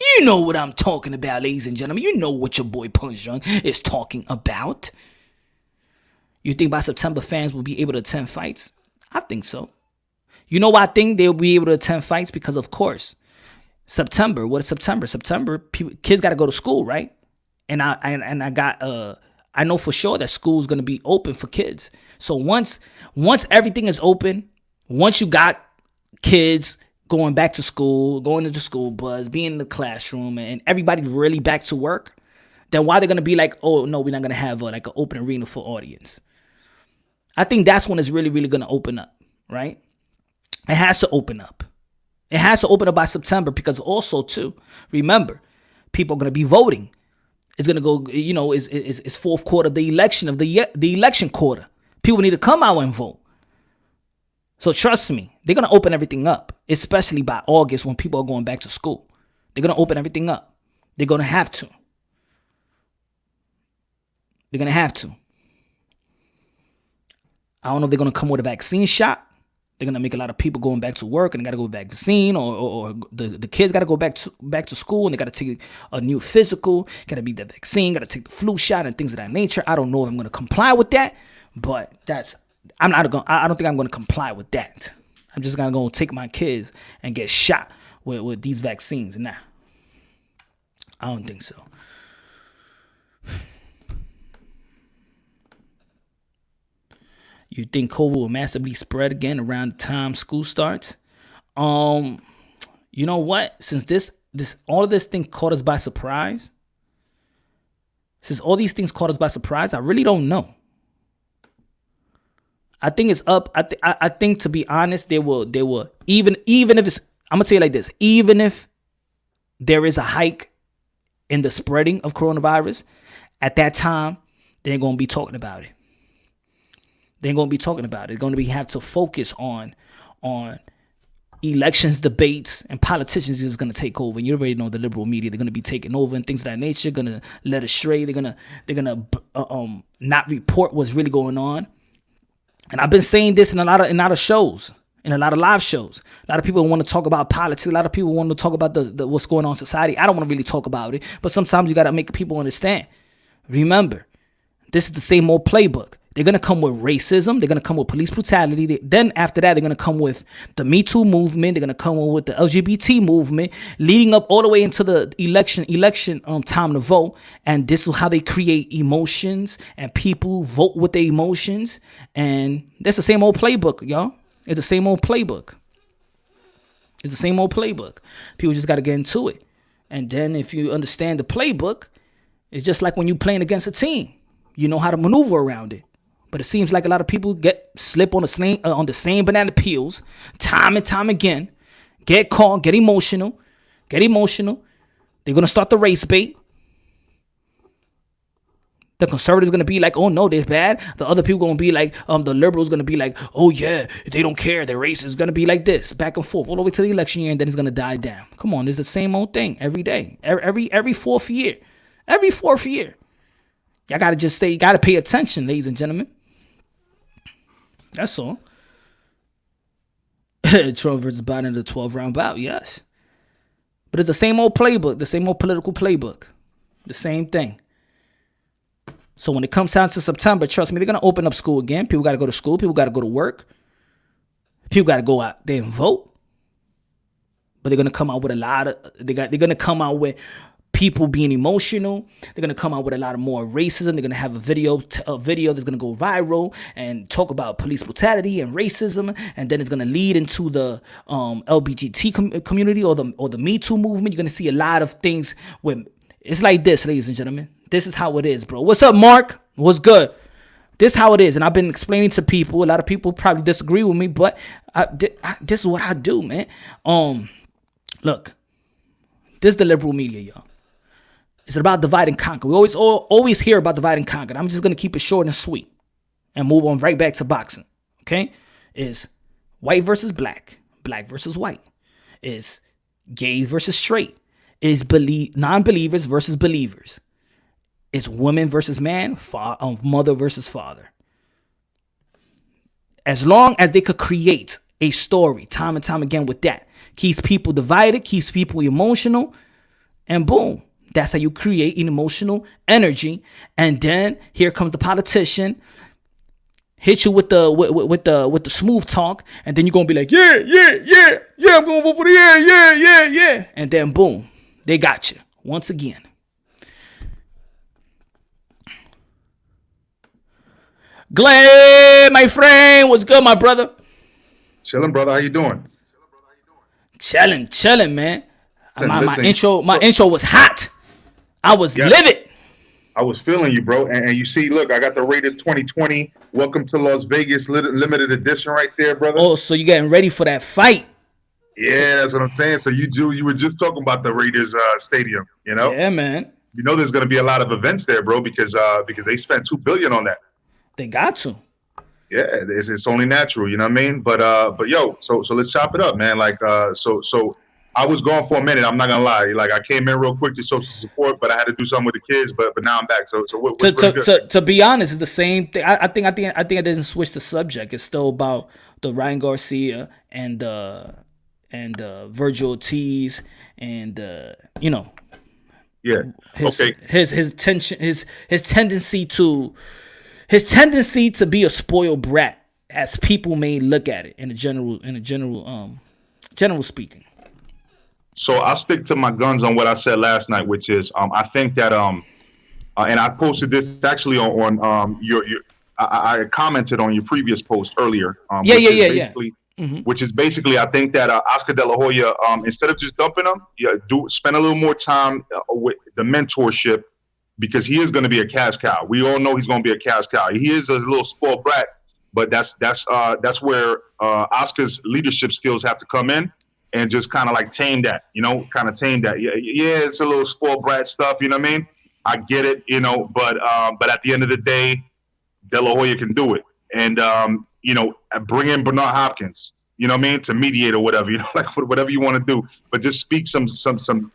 You know what I'm talking about, ladies and gentlemen. You know what your boy Punch Young is talking about. You think by September fans will be able to attend fights? I think so. You know why I think they'll be able to attend fights? Because, of course, September. What is September? September, kids got to go to school, right? And I know for sure that school's going to be open for kids. So once everything is open, once you got kids going back to school, going to the school bus, being in the classroom, and everybody really back to work, then why they're going to be like, oh, no, we're not going to have like an open arena for audience. I think that's when it's really, really going to open up, right? It has to open up. It has to open up by September because also, too, remember, people are going to be voting. It's going to go, it's fourth quarter, the election of the election quarter. People need to come out and vote. So trust me, they're going to open everything up, especially by August when people are going back to school. They're going to open everything up. They're going to have to. They're going to have to. I don't know if they're going to come with a vaccine shot. They're going to make a lot of people going back to work and they got to go vaccine or the kids got to go back to school and they got to take a new physical, got to be the vaccine, got to take the flu shot and things of that nature. I don't know if I'm going to comply with that, but I don't think I'm going to comply with that. I'm just going to go take my kids and get shot with these vaccines. Nah, I don't think so. You think COVID will massively spread again around the time school starts? You know what? Since all of this thing caught us by surprise, I really don't know. I think it's up. I think to be honest, they will even if it's, I'm gonna tell you like this, even if there is a hike in the spreading of coronavirus, at that time, they ain't gonna be talking about it. They're going to be talking about it. They're going to have to focus on elections, debates, and politicians just going to take over. And you already know the liberal media. They're going to be taking over and things of that nature. Going to let us stray. They're going to not report what's really going on. And I've been saying this in a lot of shows, in a lot of live shows. A lot of people want to talk about politics. A lot of people want to talk about the what's going on in society. I don't want to really talk about it, but sometimes you got to make people understand. Remember, this is the same old playbook. They're going to come with racism. They're going to come with police brutality. Then after that, they're going to come with the Me Too movement. They're going to come with the LGBT movement, leading up all the way into the election time to vote. And this is how they create emotions, and people vote with their emotions. And that's the same old playbook, y'all. It's the same old playbook. People just got to get into it. And then if you understand the playbook, it's just like when you're playing against a team. You know how to maneuver around it. But it seems like a lot of people slip on the same banana peels time and time again. Get caught, get emotional. They're going to start the race bait. The conservatives going to be like, oh, no, they're bad. The other people going to be like, the liberals going to be like, oh, yeah, they don't care. Their race is going to be like this, back and forth, all the way to the election year, and then it's going to die down. Come on, it's the same old thing every day, every fourth year. Every fourth year. Y'all got to you got to pay attention, ladies and gentlemen. That's all. Trump versus Biden in the 12-round bout, yes. But it's the same old playbook, the same old political playbook. The same thing. So when it comes down to September, trust me, they're going to open up school again. People got to go to school. People got to go to work. People got to go out there and vote. But they're going to come out with they're going to come out with people being emotional. They're going to come out with a lot of more racism. They're going to have a video that's going to go viral and talk about police brutality and racism. And then it's going to lead into the LGBT community or the Me Too movement. You're going to see a lot of things it's like this, ladies and gentlemen. This is how it is, bro. What's up, Mark? What's good? This is how it is. And I've been explaining to people. A lot of people probably disagree with me, but this is what I do, man. Look, this is the liberal media, y'all. It's about divide and conquer. We always hear about divide and conquer. I'm just going to keep it short and sweet and move on right back to boxing. Okay? white versus black, black versus white. It's gay versus straight. It's non-believers versus believers. It's woman versus man, mother versus father. As long as they could create a story time and time again with that, keeps people divided, keeps people emotional, and boom, that's how you create an emotional energy. And then here comes the politician, hit you with the smooth talk, and then you're gonna be like, yeah, I'm gonna vote for the yeah, and then boom, they got you once again. Glad, my friend, what's good, my brother?
Chilling, brother. How you doing?
Chilling, man. My intro was hot. I was livid.
I was feeling you, bro. And you see, look, I got the Raiders 2020 Welcome to Las Vegas limited edition right there, brother.
Oh, so you getting ready for that fight?
Yeah, that's what I'm saying. So you were just talking about the Raiders stadium, you know?
Yeah, man.
You know, there's going to be a lot of events there, bro, because they spent $2 billion on that.
They got to.
Yeah, it's only natural, you know what I mean? But yo, so let's chop it up, man. Like, so I was gone for a minute. I'm not gonna lie. Like, I came in real quick to show some support, but I had to do something with the kids. But now I'm back. So
to be honest, it's the same thing. I think I didn't switch the subject. It's still about the Ryan Garcia and Vergil Ortiz and you know.
Yeah.
His tendency to be a spoiled brat, as people may look at it in a general speaking.
So I'll stick to my guns on what I said last night, which is I think that and I posted this actually on your I commented on your previous post earlier. Which is basically, I think that Oscar De La Hoya, instead of just dumping him, spend a little more time with the mentorship, because he is going to be a cash cow. We all know he's going to be a cash cow. He is a little spoiled brat, but that's where Oscar's leadership skills have to come in and just kind of like tame that, Yeah, it's a little spoiled brat stuff, you know what I mean? I get it, but at the end of the day, De La Hoya can do it. And, bring in Bernard Hopkins, you know what I mean, to mediate or whatever, like whatever you want to do. But just speak some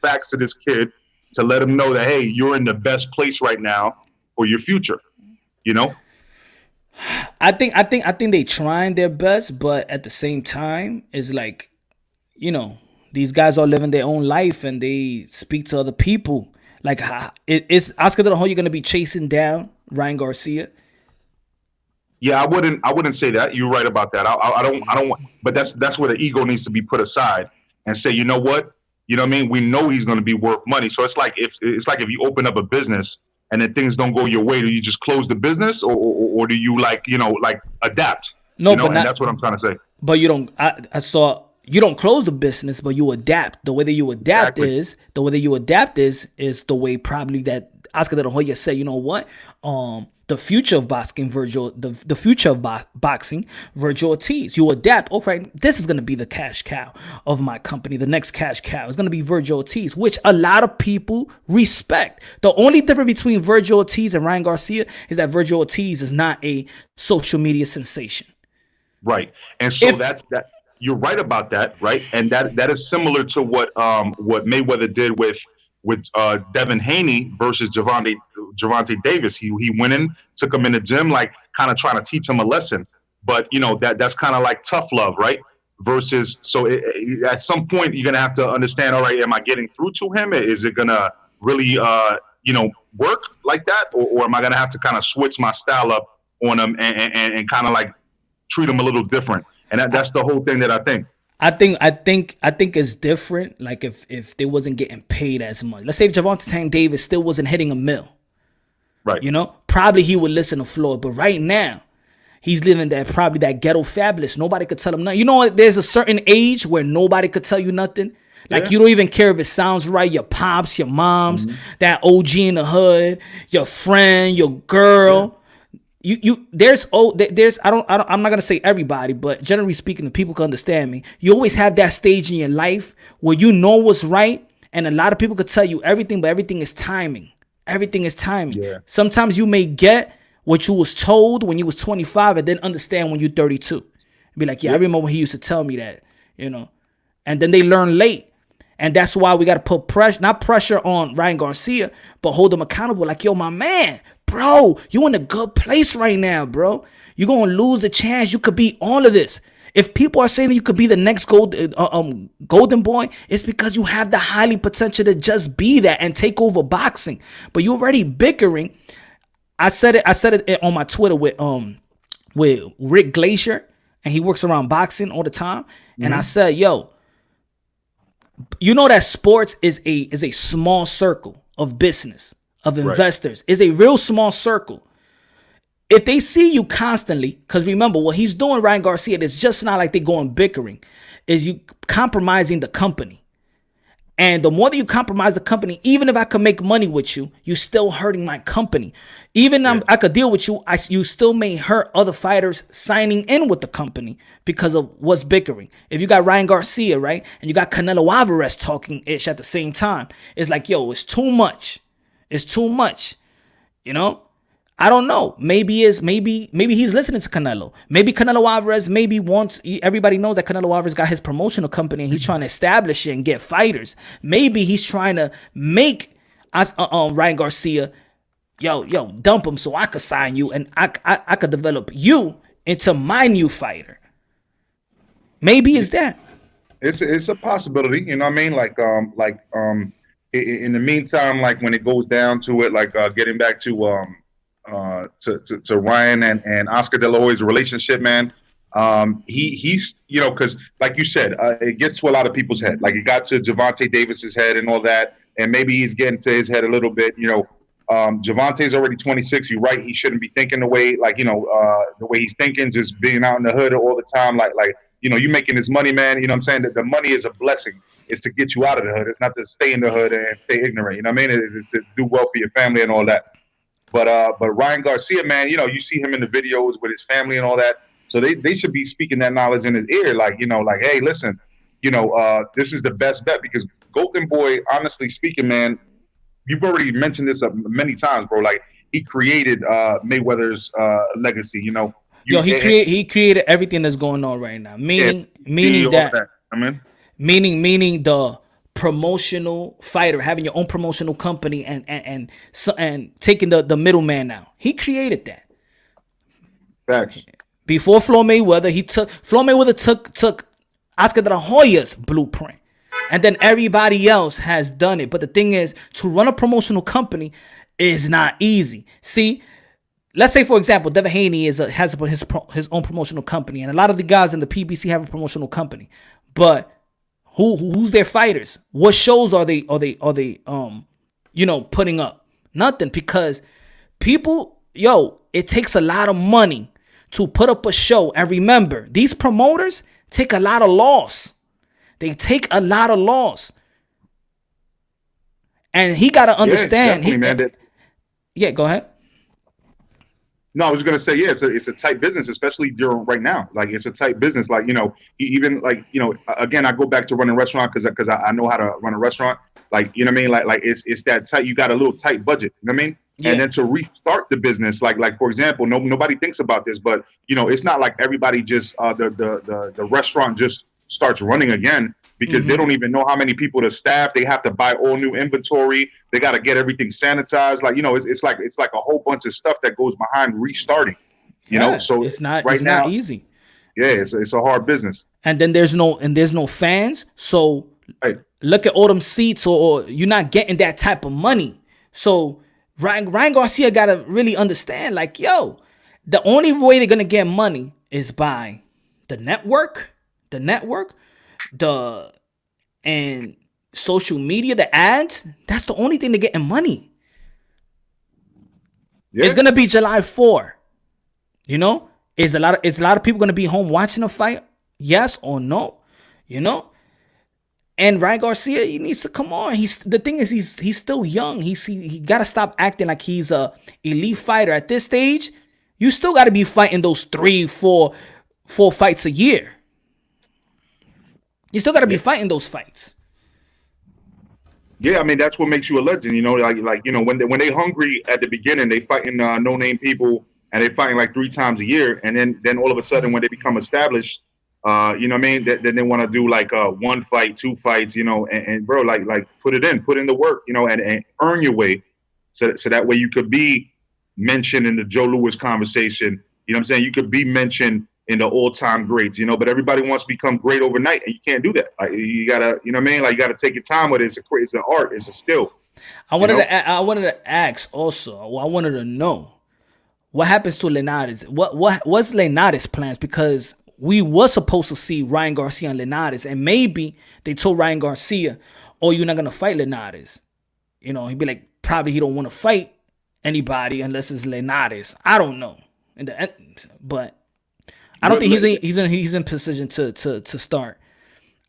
facts to this kid to let him know that, hey, you're in the best place right now for your future,
I think they trying their best, but at the same time, it's like, these guys are living their own life and they speak to other people. Like, is Oscar De La Hoya going to be chasing down Ryan Garcia?
Yeah, I wouldn't say that. You're right about that. I don't want, but that's where the ego needs to be put aside and say, you know what? You know what I mean? We know he's going to be worth money. So it's like if you open up a business and then things don't go your way, do you just close the business or do you adapt?
No, but
and that's what I'm trying to say.
But you don't. I saw you don't close the business, but you adapt. The way that you adapt is the way probably that Oscar De La Hoya said, you know what? The future of boxing, the future of boxing, Vergil Ortiz. You adapt. Oh, right, this is going to be the cash cow of my company. The next cash cow is going to be Vergil Ortiz, which a lot of people respect. The only difference between Vergil Ortiz and Ryan Garcia is that Vergil Ortiz is not a social media sensation.
Right. And so that's you're right about that, right? And that is similar to what Mayweather did with Devin Haney versus Gervonta Davis. He went in, took him in the gym, like kind of trying to teach him a lesson. But that's kind of like tough love, right? Versus, at some point you're gonna have to understand. All right, am I getting through to him? Is it gonna really work like that, or am I gonna have to kind of switch my style up on him and kind of like treat him a little different? And that's the whole thing that I think.
I think it's different. Like if they wasn't getting paid as much. Let's say if Gervonta Davis still wasn't hitting a mill,
right?
Probably he would listen to Floyd. But right now, he's living that ghetto fabulous. Nobody could tell him nothing. There's a certain age where nobody could tell you nothing. Like you don't even care if it sounds right. Your pops, your moms, that OG in the hood, your friend, your girl. Yeah. I'm not gonna say everybody, but generally speaking, the people can understand me. You always have that stage in your life where you know what's right, and a lot of people could tell you everything, but everything is timing. Everything is timing. Yeah. Sometimes you may get what you was told when you was 25 and then understand when you're 32. Be like, yeah, I remember when he used to tell me that, you know. And then they learn late. And that's why we got to put pressure, not pressure on Ryan Garcia, but hold him accountable. Like, yo, my man, bro, you in a good place right now, bro. You're going to lose the chance. You could be all of this. If people are saying that you could be the next golden boy, it's because you have the highly potential to just be that and take over boxing. But you're already bickering. I said it on my Twitter with Rick Glacier, and he works around boxing all the time. And I said, yo, you know that sports is a small circle of business, of investors. Is a real small circle. If they see you constantly, because remember what he's doing, Ryan Garcia, it's just not like they're going bickering, is you compromising the company. And the more that you compromise the company, even if I could make money with you, you're still hurting my company. Even I could deal with you, you still may hurt other fighters signing in with the company because of what's bickering. If you got Ryan Garcia, right, and you got Canelo Alvarez talking ish at the same time, it's like, yo, it's too much. It's too much, you know? I don't know. Maybe he's listening to Canelo. Maybe Canelo Alvarez wants everybody knows that Canelo Alvarez got his promotional company and he's trying to establish it and get fighters. Maybe he's trying to make us Ryan Garcia, yo, dump him so I could sign you and I could develop you into my new fighter. Maybe it's that.
It's a possibility, you know what I mean? In the meantime, like when it goes down to it, like getting back to Ryan and Oscar De La Hoya's relationship, man. He's, you know, because like you said, it gets to a lot of people's head. Like it got to Gervonta Davis's head and all that, and maybe he's getting to his head a little bit. You know, Gervonta's already 26. You're right. He shouldn't be thinking the way, like, you know, the way he's thinking, just being out in the hood all the time. Like you know, you making this money, man. You know what I'm saying? That the money is a blessing. It's to get you out of the hood. It's not to stay in the hood and stay ignorant. You know what I mean? It's to do well for your family and all that. But Ryan Garcia, man, you know, you see him in the videos with his family and all that. So they should be speaking that knowledge in his ear, like, you know, like, hey, listen, you know, this is the best bet because Golden Boy, honestly speaking, man, you've already mentioned this many times, bro. Like he created Mayweather's legacy, you know.
He created everything that's going on right now. Meaning the promotional fighter, having your own promotional company and taking the middleman now. He created that.
Facts.
Before Floyd Mayweather took Oscar De La Hoya's blueprint. And then everybody else has done it. But the thing is, to run a promotional company is not easy. See, let's say, for example, Devin Haney has his own promotional company, and a lot of the guys in the PBC have a promotional company. But who's their fighters? What shows are they you know, putting up? Nothing, because people, it takes a lot of money to put up a show. And remember, these promoters take a lot of loss. They take a lot of loss. And he got to understand. Yeah, go ahead.
No, I was gonna say, yeah, it's a tight business, especially during right now. Like it's a tight business. Like, you know, even like, you know, again, I go back to running a restaurant because I know how to run a restaurant. Like, you know what I mean? Like it's that tight. You got a little tight budget. You know what I mean? Yeah. And then to restart the business, like for example, nobody thinks about this, but you know, it's not like everybody just the restaurant just starts running again. Because they don't even know how many people to staff. They have to buy all new inventory. They got to get everything sanitized. Like, you know, it's like a whole bunch of stuff that goes behind restarting. You know, so
it's not not easy.
Yeah, it's a hard business.
And then there's no fans. So look at all them seats, or you're not getting that type of money. So Ryan Garcia got to really understand, like, the only way they're gonna get money is by the network, and social media, the ads. That's the only thing they're getting money. Yeah. It's gonna be July 4. You know, is a lot of people gonna be home watching a fight? Yes or no? You know. And Ryan Garcia, he needs to come on. He's still young. He gotta stop acting like he's a elite fighter. At this stage, you still gotta be fighting those 3-4 fights a year. You still got to be fighting those fights.
Yeah, I mean, that's what makes you a legend. You know, like you know, when they hungry at the beginning, they fighting no name people, and they fighting like 3 times a year, and then all of a sudden, when they become established, You know what I mean? Then they want to do like one fight, two fights, you know, and bro, like put in the work, you know, and earn your way, so that way you could be mentioned in the Joe Louis conversation. You know what I'm saying? You could be mentioned in the all-time greats, you know, but everybody wants to become great overnight, and you can't do that. Like you gotta, you know what I mean? Like you gotta take your time with it. It's an art, it's a skill.
I
You
wanted
know?
to I wanted to ask also. I wanted to know what happens to Linares. What's Linares' plans? Because we were supposed to see Ryan Garcia and Linares, and maybe they told Ryan Garcia, "Oh, you're not gonna fight Linares." You know, he'd be like, probably he don't want to fight anybody unless it's Linares. I don't know, but I don't think he's in position to start.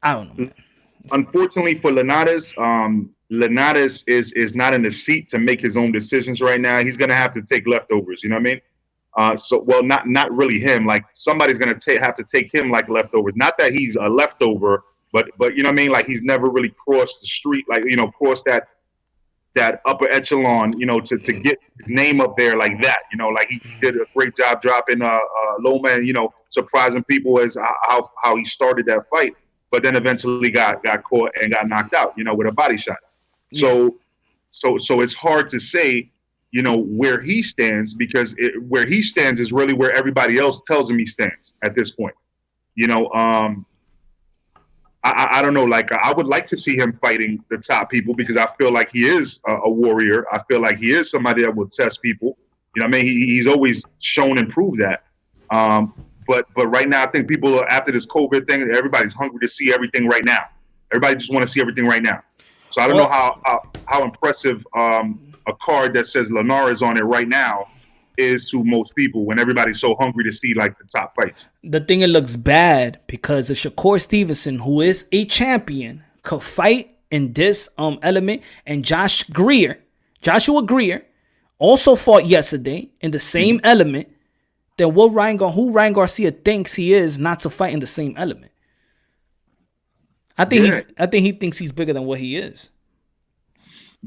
I don't know, man.
Unfortunately for Linares, Linares is not in the seat to make his own decisions right now. He's going to have to take leftovers. You know what I mean? So, well, not really him. Like somebody's going to have to take him like leftovers. Not that he's a leftover, but you know what I mean? Like he's never really crossed the street, like, you know, crossed that upper echelon, you know, to get his name up there like that. You know, like he did a great job dropping Loma and, you know, surprising people as how he started that fight, but then eventually got caught and got knocked out, you know, with a body shot. So it's hard to say, you know, where he stands, because where he stands is really where everybody else tells him he stands at this point. You know, I don't know. Like I would like to see him fighting the top people, because I feel like he is a warrior. I feel like he is somebody that will test people. You know what I mean? He's always shown and proved that. But right now, I think people after this COVID thing, everybody's hungry to see everything right now. Everybody just want to see everything right now. So I don't know how impressive a card that says Linares on it right now is to most people when everybody's so hungry to see like the top fights.
The thing, it looks bad because if Shakur Stevenson, who is a champion, could fight in this element, and Joshua Greer also fought yesterday in the same element, then who Ryan Garcia thinks he is not to fight in the same element? I think he thinks he's bigger than what he is.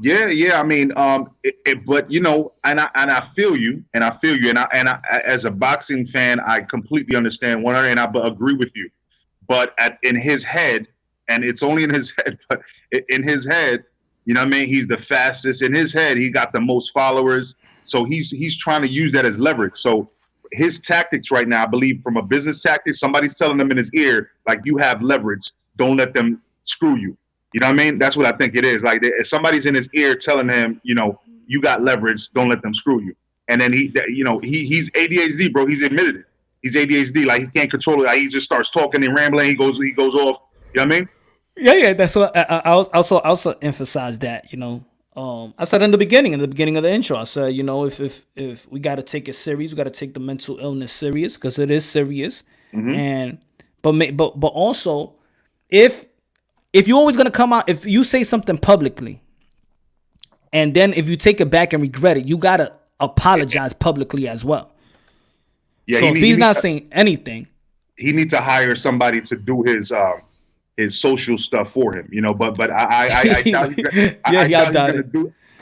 Yeah. I mean, but you know, and I feel you, and I as a boxing fan, I completely understand and I agree with you. But in his head, and it's only in his head, but in his head, you know what I mean? He's the fastest. In his head, he got the most followers. So he's trying to use that as leverage. So his tactics right now, I believe, from a business tactic, somebody's telling him in his ear, like, you have leverage. Don't let them screw you. You know what I mean? That's what I think it is. Like, if somebody's in his ear telling him, you know, you got leverage, don't let them screw you. And then he's ADHD, bro. He's admitted it. He's ADHD. Like, he can't control it. Like, he just starts talking and rambling. He goes off. You know what I mean?
Yeah. That's what I also emphasize that. You know, I said in the beginning of the intro, I said, you know, if we got to take it serious, we got to take the mental illness serious, because it is serious.
Mm-hmm.
And but also, if you're always gonna come out, if you say something publicly, and then if you take it back and regret it, you gotta apologize publicly as well. Yeah. So if he's not saying anything,
he needs to hire somebody to do his social stuff for him, you know. But I doubt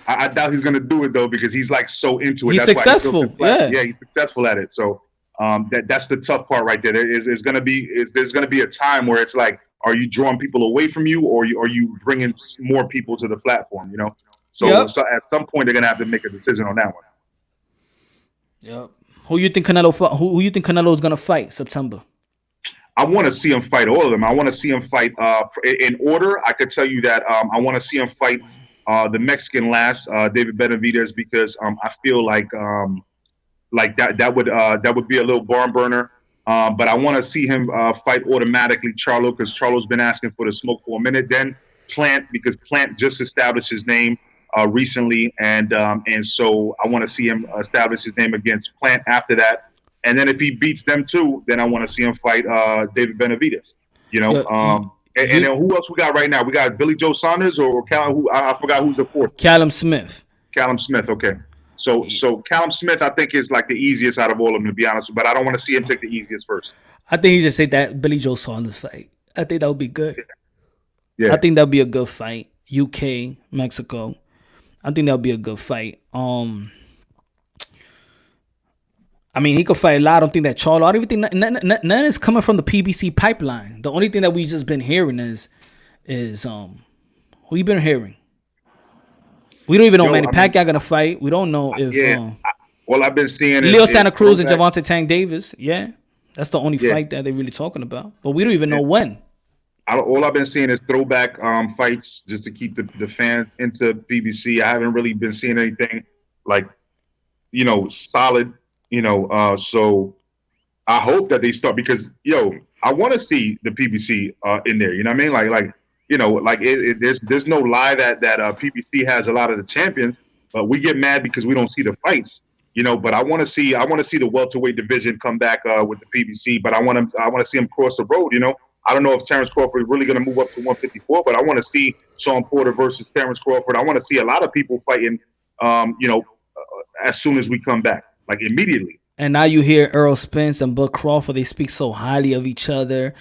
I doubt he's gonna do it though, because he's like so into it.
He's successful.
He's successful at it. So that's the tough part right there. There's gonna be a time where it's like, are you drawing people away from you, or are you bringing more people to the platform? You know. So at some point they're gonna have to make a decision on that one.
Yep. Who you think Canelo is gonna fight September?
I want to see him fight all of them. I want to see him fight in order. I could tell you that I want to see him fight the Mexican last, David Benavidez, because I feel like that would be a little barn burner. But I want to see him fight automatically Charlo, because Charlo's been asking for the smoke for a minute. Then Plant, because Plant just established his name recently, and so I want to see him establish his name against Plant after that. And then if he beats them too, then I want to see him fight David Benavidez. You know, and then who else we got right now? We got Billy Joe Saunders or Callum. I forgot who's the fourth.
Callum Smith.
Callum Smith. Okay. So Callum Smith, I think, is like the easiest out of all of them, to be honest. But I don't want to see him take the easiest first.
I think he just said that Billy Joe Saunders fight. I think that would be good.
Yeah.
I think that would be a good fight. UK, Mexico. I think that would be a good fight. I mean, he could fight a lot. I don't think that Charlo, I don't even think none is coming from the PBC pipeline. The only thing that we just been hearing is who you been hearing? We don't even know Manny Pacquiao gonna fight. We don't know if
well, I've been seeing
Leo Santa Cruz and Gervonta Tank Davis. Yeah, that's the only fight that they're really talking about. But we don't even know when.
All I've been seeing is throwback fights just to keep the fans into PBC. I haven't really been seeing anything like, solid. So I hope that they start because I want to see the PBC in there. You know what I mean? There's no lie that PBC has a lot of the champions, but we get mad because we don't see the fights. But I want to see the welterweight division come back with the PBC. But I want to see them cross the road. I don't know if Terrence Crawford is really going to move up to 154, but I want to see Sean Porter versus Terrence Crawford. I want to see a lot of people fighting, as soon as we come back, like immediately.
And now you hear Errol Spence and Bud Crawford. They speak so highly of each other.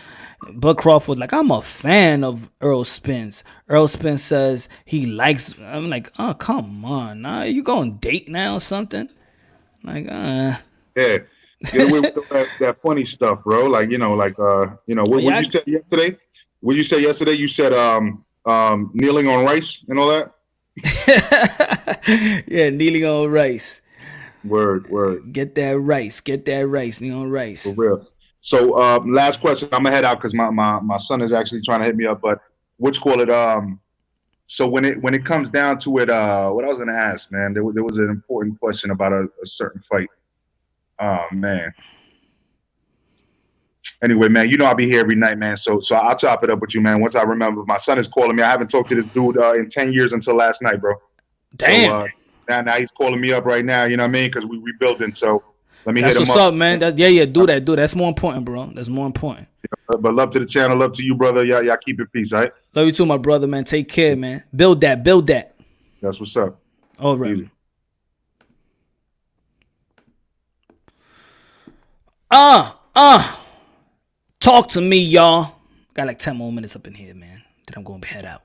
Bud Crawford, like, I'm a fan of Errol Spence. Errol Spence says he likes. I'm like, oh, come on. Now you going date now or something? Like,
Yeah. Get away with that funny stuff, bro. Like, what you said yesterday? What you say yesterday? You said kneeling on rice and all that?
Yeah, kneeling on rice.
Word.
Get that rice, kneel on rice.
For real. So last question. I'm gonna head out because my son is actually trying to hit me up, but so when it comes down to it, what I was gonna ask, man, there was an important question about a certain fight. Oh man. Anyway, man, I'll be here every night, man. So I'll chop it up with you, man. Once I remember, my son is calling me. I haven't talked to this dude in 10 years until last night, bro.
Damn.
So, now he's calling me up right now. You know what I mean? Because we rebuilding. So let me
hit him up. That's what's up, man. Do that. That's more important, bro. That's more important.
But love to the channel. Love to you, brother. Y'all keep it peace, all right?
Love you too, my brother, man. Take care, man. Build that.
That's what's up.
All right. Easy. Talk to me, y'all. Got like 10 more minutes up in here, man. Then I'm going to head out.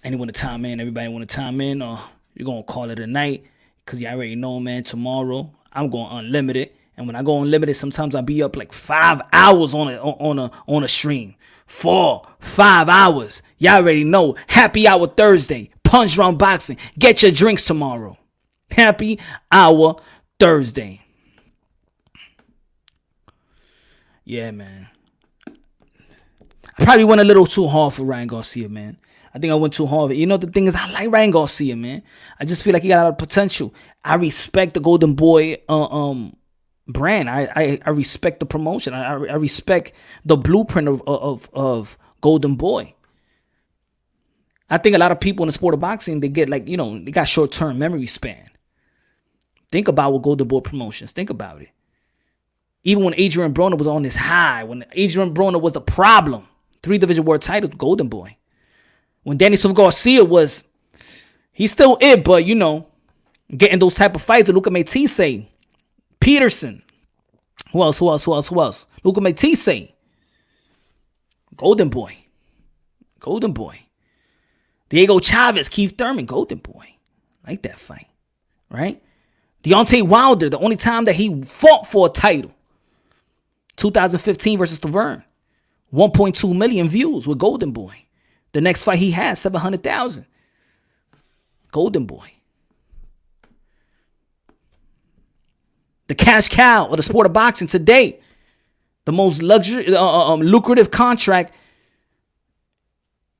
Anyone to time in? Everybody want to time in? Or you're going to call it a night? Because you already know, man, tomorrow I'm going unlimited. And when I go unlimited, sometimes I'll be up like 5 hours on a stream. 4, 5 hours. Y'all already know. Happy Hour Thursday. Punch Drunk Boxing. Get your drinks tomorrow. Happy Hour Thursday. Yeah, man. I probably went a little too hard for Ryan Garcia, man. I think I went too hard. The thing is, I like Ryan Garcia, man. I just feel like he got a lot of potential. I respect the Golden Boy brand. I respect the promotion. I respect the blueprint of Golden Boy. I think a lot of people in the sport of boxing, they get they got short-term memory span. Think about what Golden Boy Promotions. Think about it. Even when Adrian Broner was on this high, when Adrian Broner was the problem, 3 division world titles, Golden Boy. When Daniel Garcia he's still it, but getting those type of fights. Luca Matisse, Peterson. Who else? Luca Matisse. Golden Boy. Diego Chavez, Keith Thurman, Golden Boy. Like that fight, right? Deontay Wilder, the only time that he fought for a title. 2015 versus Laverne. 1.2 million views with Golden Boy. The next fight he had, 700,000. Golden Boy. The cash cow of the sport of boxing today. The most lucrative contract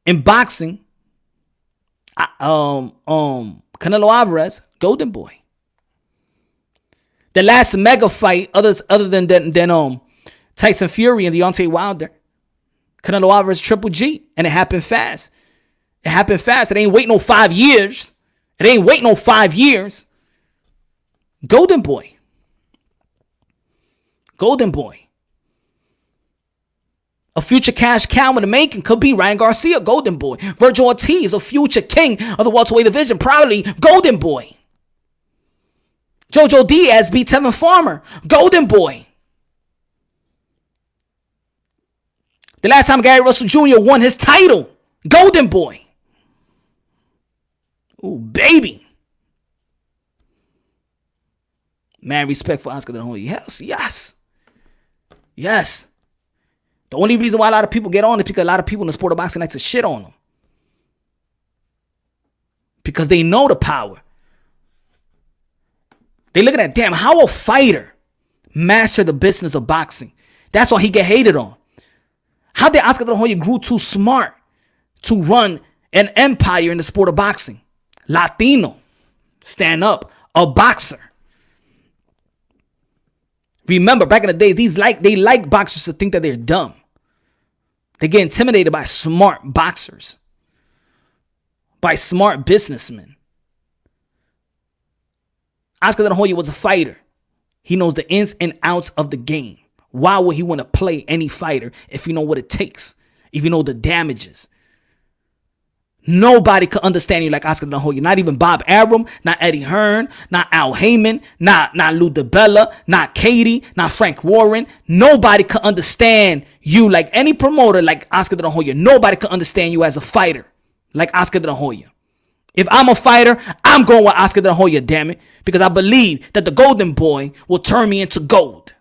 in boxing. Canelo Alvarez, Golden Boy. The last mega fight, other than Tyson Fury and Deontay Wilder, Canelo Alvarez Triple G, and it happened fast. It ain't waiting no 5 years. Golden Boy. A future cash cow in the making could be Ryan Garcia, Golden Boy. Vergil Ortiz, a future king of the welterweight division, probably Golden Boy. Jojo Diaz beat Tevin Farmer, Golden Boy. The last time Gary Russell Jr. won his title, Golden Boy. Ooh, baby. Man, respect for Oscar De La Hoya. Yes, yes. Yes. The only reason why a lot of people get on is because a lot of people in the sport of boxing like to shit on them. Because they know the power. They looking at, damn, how a fighter master the business of boxing. That's why he get hated on. How did Oscar De La Hoya grew too smart to run an empire in the sport of boxing? Latino. Stand up. A boxer. Remember, back in the day, they like boxers to think that they're dumb. They get intimidated by smart boxers. By smart businessmen. Oscar De La Hoya was a fighter. He knows the ins and outs of the game. Why would he want to play any fighter if you know what it takes? If you know the damages? Nobody could understand you like Oscar De La Hoya. Not even Bob Arum, not Eddie Hearn, not Al Heyman, not Lou DiBella, not Katie, not Frank Warren. Nobody could understand you like any promoter like Oscar De La Hoya. Nobody could understand you as a fighter like Oscar De La Hoya. If I'm a fighter, I'm going with Oscar De La Hoya, damn it. Because I believe that the golden boy will turn me into gold.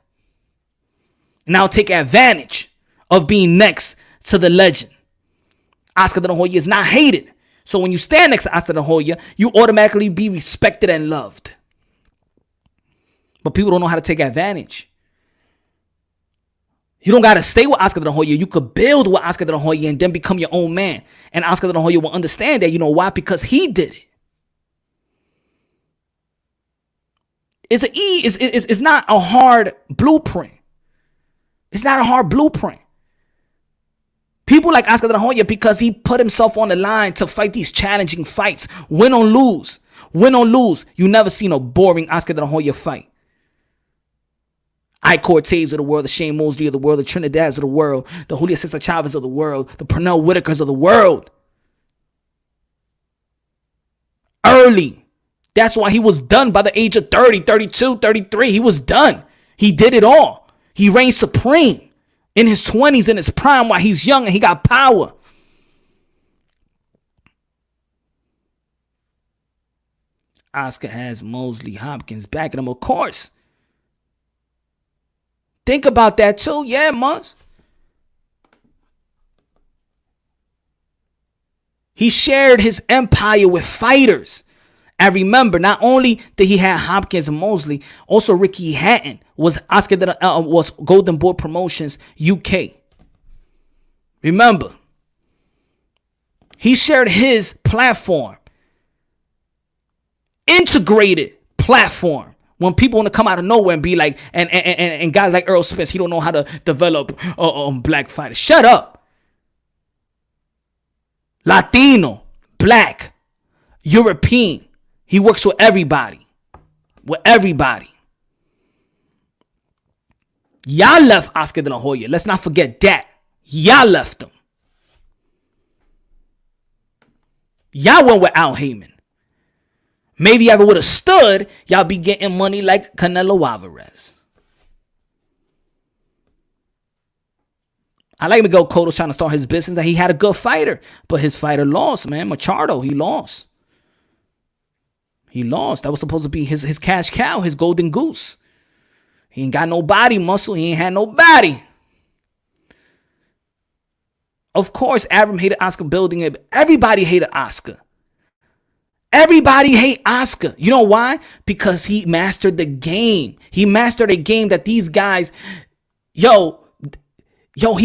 And I'll take advantage of being next to the legend. Oscar De La Hoya is not hated. So when you stand next to Oscar De La Hoya, you automatically be respected and loved. But people don't know how to take advantage. You don't got to stay with Oscar De La Hoya. You could build with Oscar De La Hoya and then become your own man. And Oscar De La Hoya will understand that. You know why? Because he did it. It's not a hard blueprint. It's not a hard blueprint. People like Oscar De La Hoya because he put himself on the line to fight these challenging fights. Win or lose. Win or lose. You never seen a boring Oscar De La Hoya fight. Ike Cortez of the world, the Shane Mosley of the world, the Trinidad's of the world, the Julio Cesar Chavez of the world, the Pernell Whitakers of the world. Early. That's why he was done by the age of 30, 32, 33. He was done. He did it all. He reigned supreme. In his 20s, in his prime, while he's young and he got power. Oscar has Mosley, Hopkins backing him, of course. Think about that too. Yeah, Mons. He shared his empire with fighters. And remember, not only did he have Hopkins and Mosley, also Ricky Hatton was was Golden Boy Promotions UK. Remember, he shared his platform, integrated platform. When people want to come out of nowhere and be like, and guys like Earl Spence, he don't know how to develop black fighters. Shut up. Latino, black, European. He works with everybody. With everybody. Y'all left Oscar De La Hoya. Let's not forget that. Y'all left him. Y'all went with Al Heyman. Maybe y'all would have stood, y'all be getting money like Canelo Alvarez. I like Miguel Cotto's trying to start his business, and he had a good fighter. But his fighter lost, man. Machado, he lost. He lost. That was supposed to be his cash cow, his golden goose. He ain't got no body muscle. He ain't had no body. Of course, Abram hated Oscar building it. Everybody hated Oscar. Everybody hate Oscar. You know why? Because he mastered the game. He mastered a game that these guys, he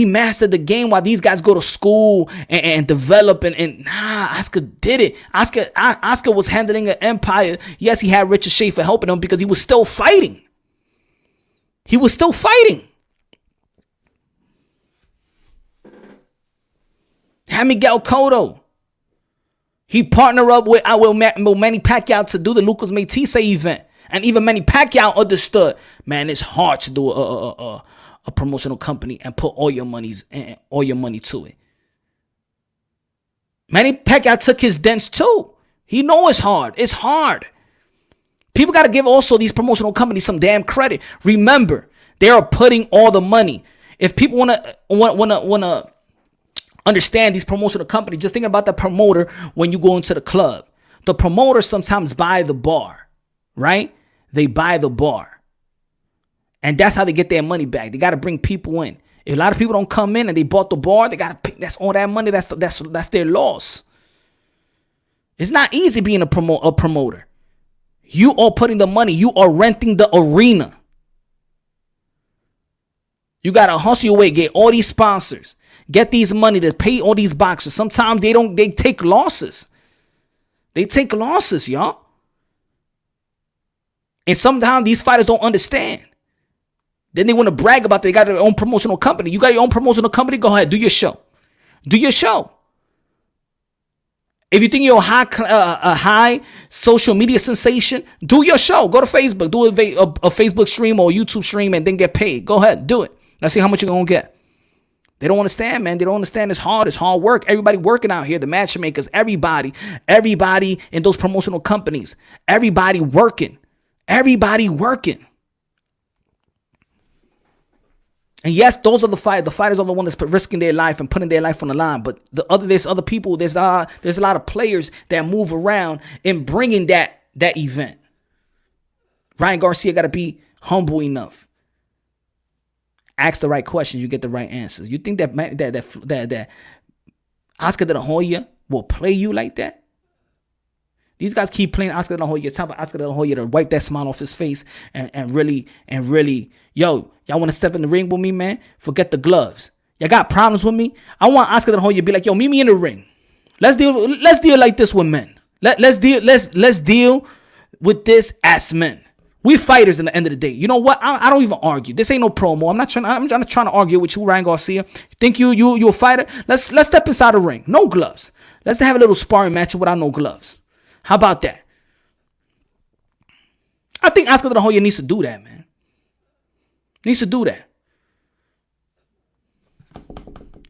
mastered the game while these guys go to school and develop and Oscar did it. Oscar was handling an empire. Yes, he had Richard Schaefer helping him because he was still fighting. He was still fighting. Had Miguel Cotto. He partnered up with Manny Pacquiao to do the Lucas Matthysse event. And even Manny Pacquiao understood, man, it's hard to do a promotional company and put all your money to it. Manny Pacquiao took his dents too. He know it's hard. It's hard. People got to give also these promotional companies some damn credit. Remember, they are putting all the money. If people wanna understand these promotional companies, just think about the promoter when you go into the club. The promoter sometimes buy the bar, right? they buy the bar. And that's how they get their money back. They got to bring people in. If a lot of people don't come in and they bought the bar, they got to pay. That's all that money. That's their loss. It's not easy being a promoter. You are putting the money. You are renting the arena. You got to hustle your way, get all these sponsors, get these money to pay all these boxers. Sometimes they take losses. They take losses, y'all. And sometimes these fighters don't understand. Then they want to brag about they got their own promotional company. You got your own promotional company? Go ahead, do your show. Do your show. If you think you're a high social media sensation, do your show. Go to Facebook, do a Facebook stream or a YouTube stream and then get paid. Go ahead, do it. Let's see how much you're going to get. They don't understand, man. They don't understand it's hard. It's hard work. Everybody working out here, the matchmakers, everybody in those promotional companies, everybody working. Everybody working. And yes, those are the fighters. The fighters are the ones that's risking their life and putting their life on the line. But there's other people. There's a lot of players that move around in bringing that event. Ryan Garcia got to be humble enough. Ask the right questions, you get the right answers. You think that Oscar De La Hoya will play you like that? These guys keep playing Oscar De La Hoya. It's time for Oscar De La Hoya to wipe that smile off his face and really, yo, y'all want to step in the ring with me, man? Forget the gloves. Y'all got problems with me? I want Oscar De La Hoya to be like, yo, meet me in the ring. Let's deal like this with men. Let's deal with this as men. We fighters in the end of the day. You know what? I don't even argue. This ain't no promo. I'm not trying to argue with you, Ryan Garcia. You think you a fighter? Let's step inside the ring. No gloves. Let's have a little sparring match without no gloves. How about that? I think Oscar De La Hoya needs to do that, man. Needs to do that.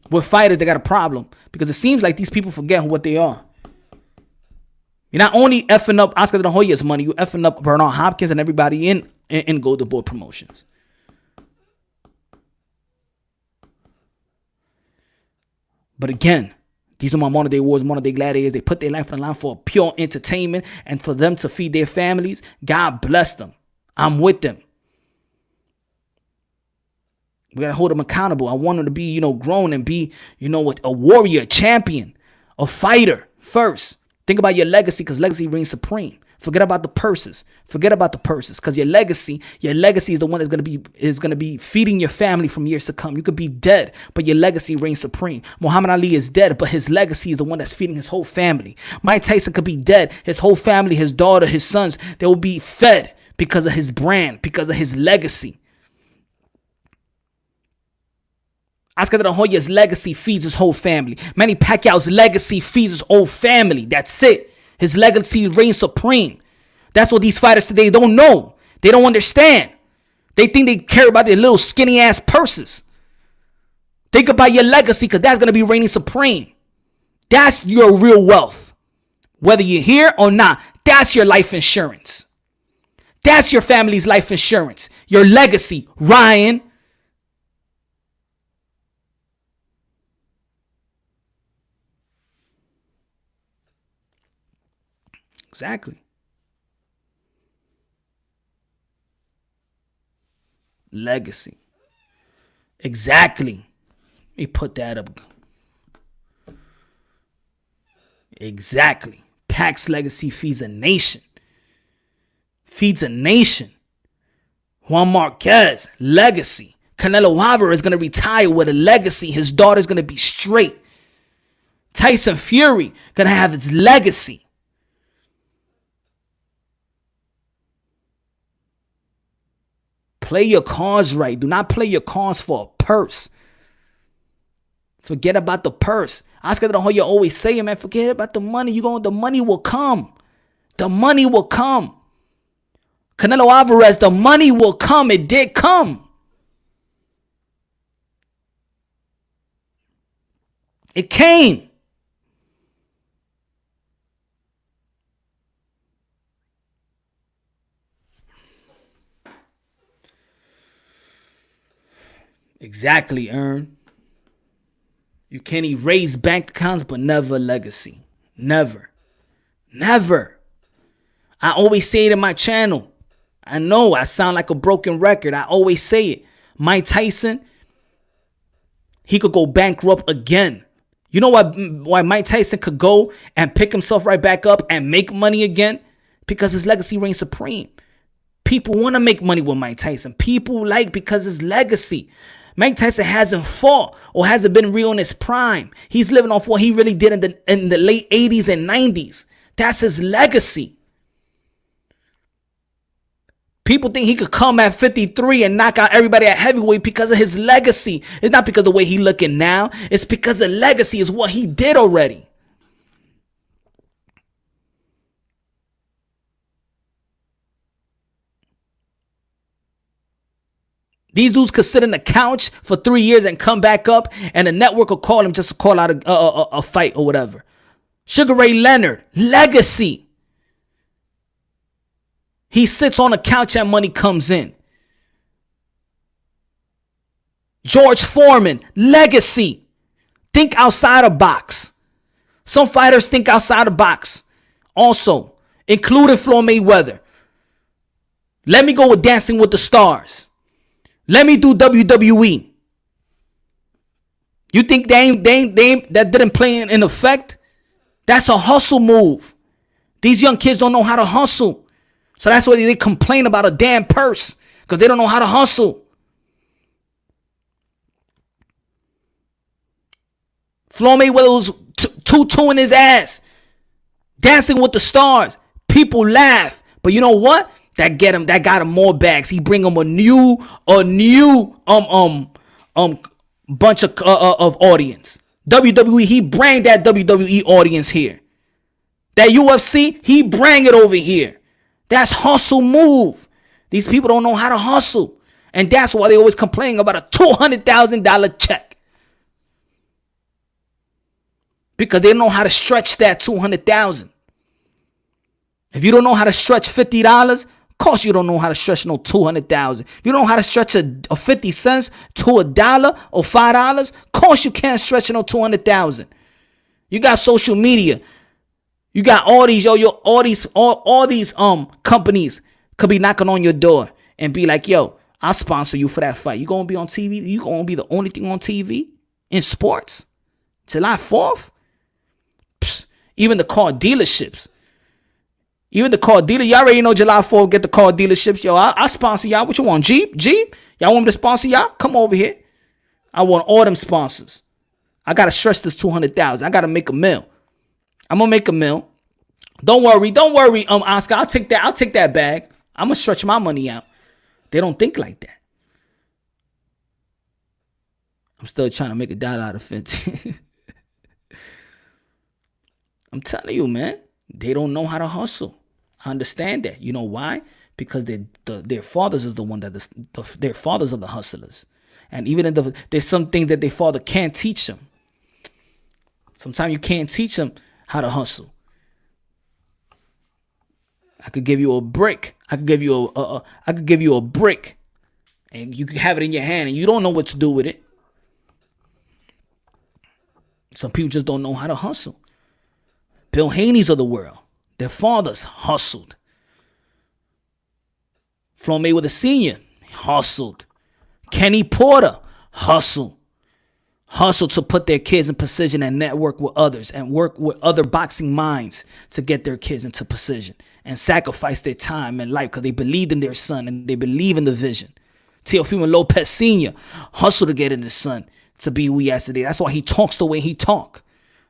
With fighters, they got a problem because it seems like these people forget what they are. You're not only effing up Oscar De La Hoya's money, you're effing up Bernard Hopkins and everybody in Golden Boy Promotions. But again, these are my modern day wars, modern day gladiators. They put their life on the line for pure entertainment and for them to feed their families. God bless them. I'm with them. We got to hold them accountable. I want them to be, grown and be, a warrior, a champion, a fighter first. Think about your legacy because legacy reigns supreme. Forget about the purses. Because your legacy is the one that's going to be feeding your family from years to come. You could be dead, but your legacy reigns supreme. Muhammad Ali is dead, but his legacy is the one that's feeding his whole family. Mike Tyson could be dead. His whole family, his daughter, his sons, they will be fed because of his brand, because of his legacy. Oscar De La Hoya's legacy feeds his whole family. Manny Pacquiao's legacy feeds his whole family. That's it. His legacy reigns supreme. That's what these fighters today don't know. They don't understand. They think they care about their little skinny ass purses. Think about your legacy because that's going to be reigning supreme. That's your real wealth. Whether you're here or not, that's your life insurance. That's your family's life insurance. Your legacy, Ryan. Exactly. Legacy. Exactly. Let me put that up. Exactly. Pac's legacy feeds a nation. Juan Marquez, legacy. Canelo Alvarez is going to retire with a legacy. His daughter's going to be straight. Tyson Fury going to have his legacy. Play your cards right. Do not play your cards for a purse. Forget about the purse. Oscar De La Hoya always say, man, forget about the money. The money will come. The money will come. Canelo Alvarez, the money will come. It did come. It came. Exactly, Ern. You can erase bank accounts, but never legacy. Never. I always say it in my channel. I know I sound like a broken record. I always say it. Mike Tyson, he could go bankrupt again. You know why Mike Tyson could go and pick himself right back up and make money again? Because his legacy reigns supreme. People want to make money with Mike Tyson. People because his legacy. Mike Tyson hasn't fought or hasn't been real in his prime. He's living off what he really did in the late 80s and 90s. That's his legacy. People think he could come at 53 and knock out everybody at heavyweight because of his legacy. It's not because of the way he looking now. It's because the legacy is what he did already. These dudes could sit on the couch for 3 years and come back up, and the network will call him just to call out a fight or whatever. Sugar Ray Leonard, legacy. He sits on the couch and money comes in. George Foreman, legacy. Think outside the box. Some fighters think outside the box. Also, including Floyd Mayweather. Let me go with Dancing with the Stars. Let me do WWE. You think that didn't play in effect? That's a hustle move. These young kids don't know how to hustle. So that's why they complain about a damn purse. Because they don't know how to hustle. Floyd Mayweather was 2-2 in his ass. Dancing with the Stars. People laugh. But you know what? That got him more bags. He bring him a new bunch of audience. WWE, he bring that WWE audience here. That UFC, he bring it over here. That's hustle move. These people don't know how to hustle. And that's why they always complaining about a $200,000 check. Because they don't know how to stretch that $200,000. If you don't know how to stretch $50, of course you don't know how to stretch no $200,000. If you don't know how to stretch a 50 cents to a dollar or $5, of course you can't stretch no $200,000. You got social media. You got all these all these companies could be knocking on your door and be like, yo, I'll sponsor you for that fight. You gonna be on TV? You gonna be the only thing on TV in sports? July 4th? Psst, even the car dealerships. Y'all already know July 4th, get the car dealerships. Yo, I sponsor y'all. What you want? Jeep? Y'all want me to sponsor y'all? Come over here. I want all them sponsors. I gotta stretch this $200,000. I gotta make a mill. I'm gonna make a mill. Don't worry, Oscar. I'll take that bag. I'm gonna stretch my money out. They don't think like that. I'm still trying to make $1 out of 50. I'm telling you, man. They don't know how to hustle. I understand that. You know why? Because their fathers is the one that their fathers are the hustlers. And even there's some things that their father can't teach them. Sometimes you can't teach them how to hustle. I could give you a brick. I could give you a brick, and you can have it in your hand, and you don't know what to do with it. Some people just don't know how to hustle. Bill Haney's of the world, their fathers hustled. Floyd Mayweather Sr. hustled. Kenny Porter hustled. Hustle to put their kids in position and network with others and work with other boxing minds to get their kids into position and sacrifice their time and life because they believed in their son and they believe in the vision. Teofimo Lopez Sr. hustled to get in his son to be who he is today. That's why he talks the way he talk.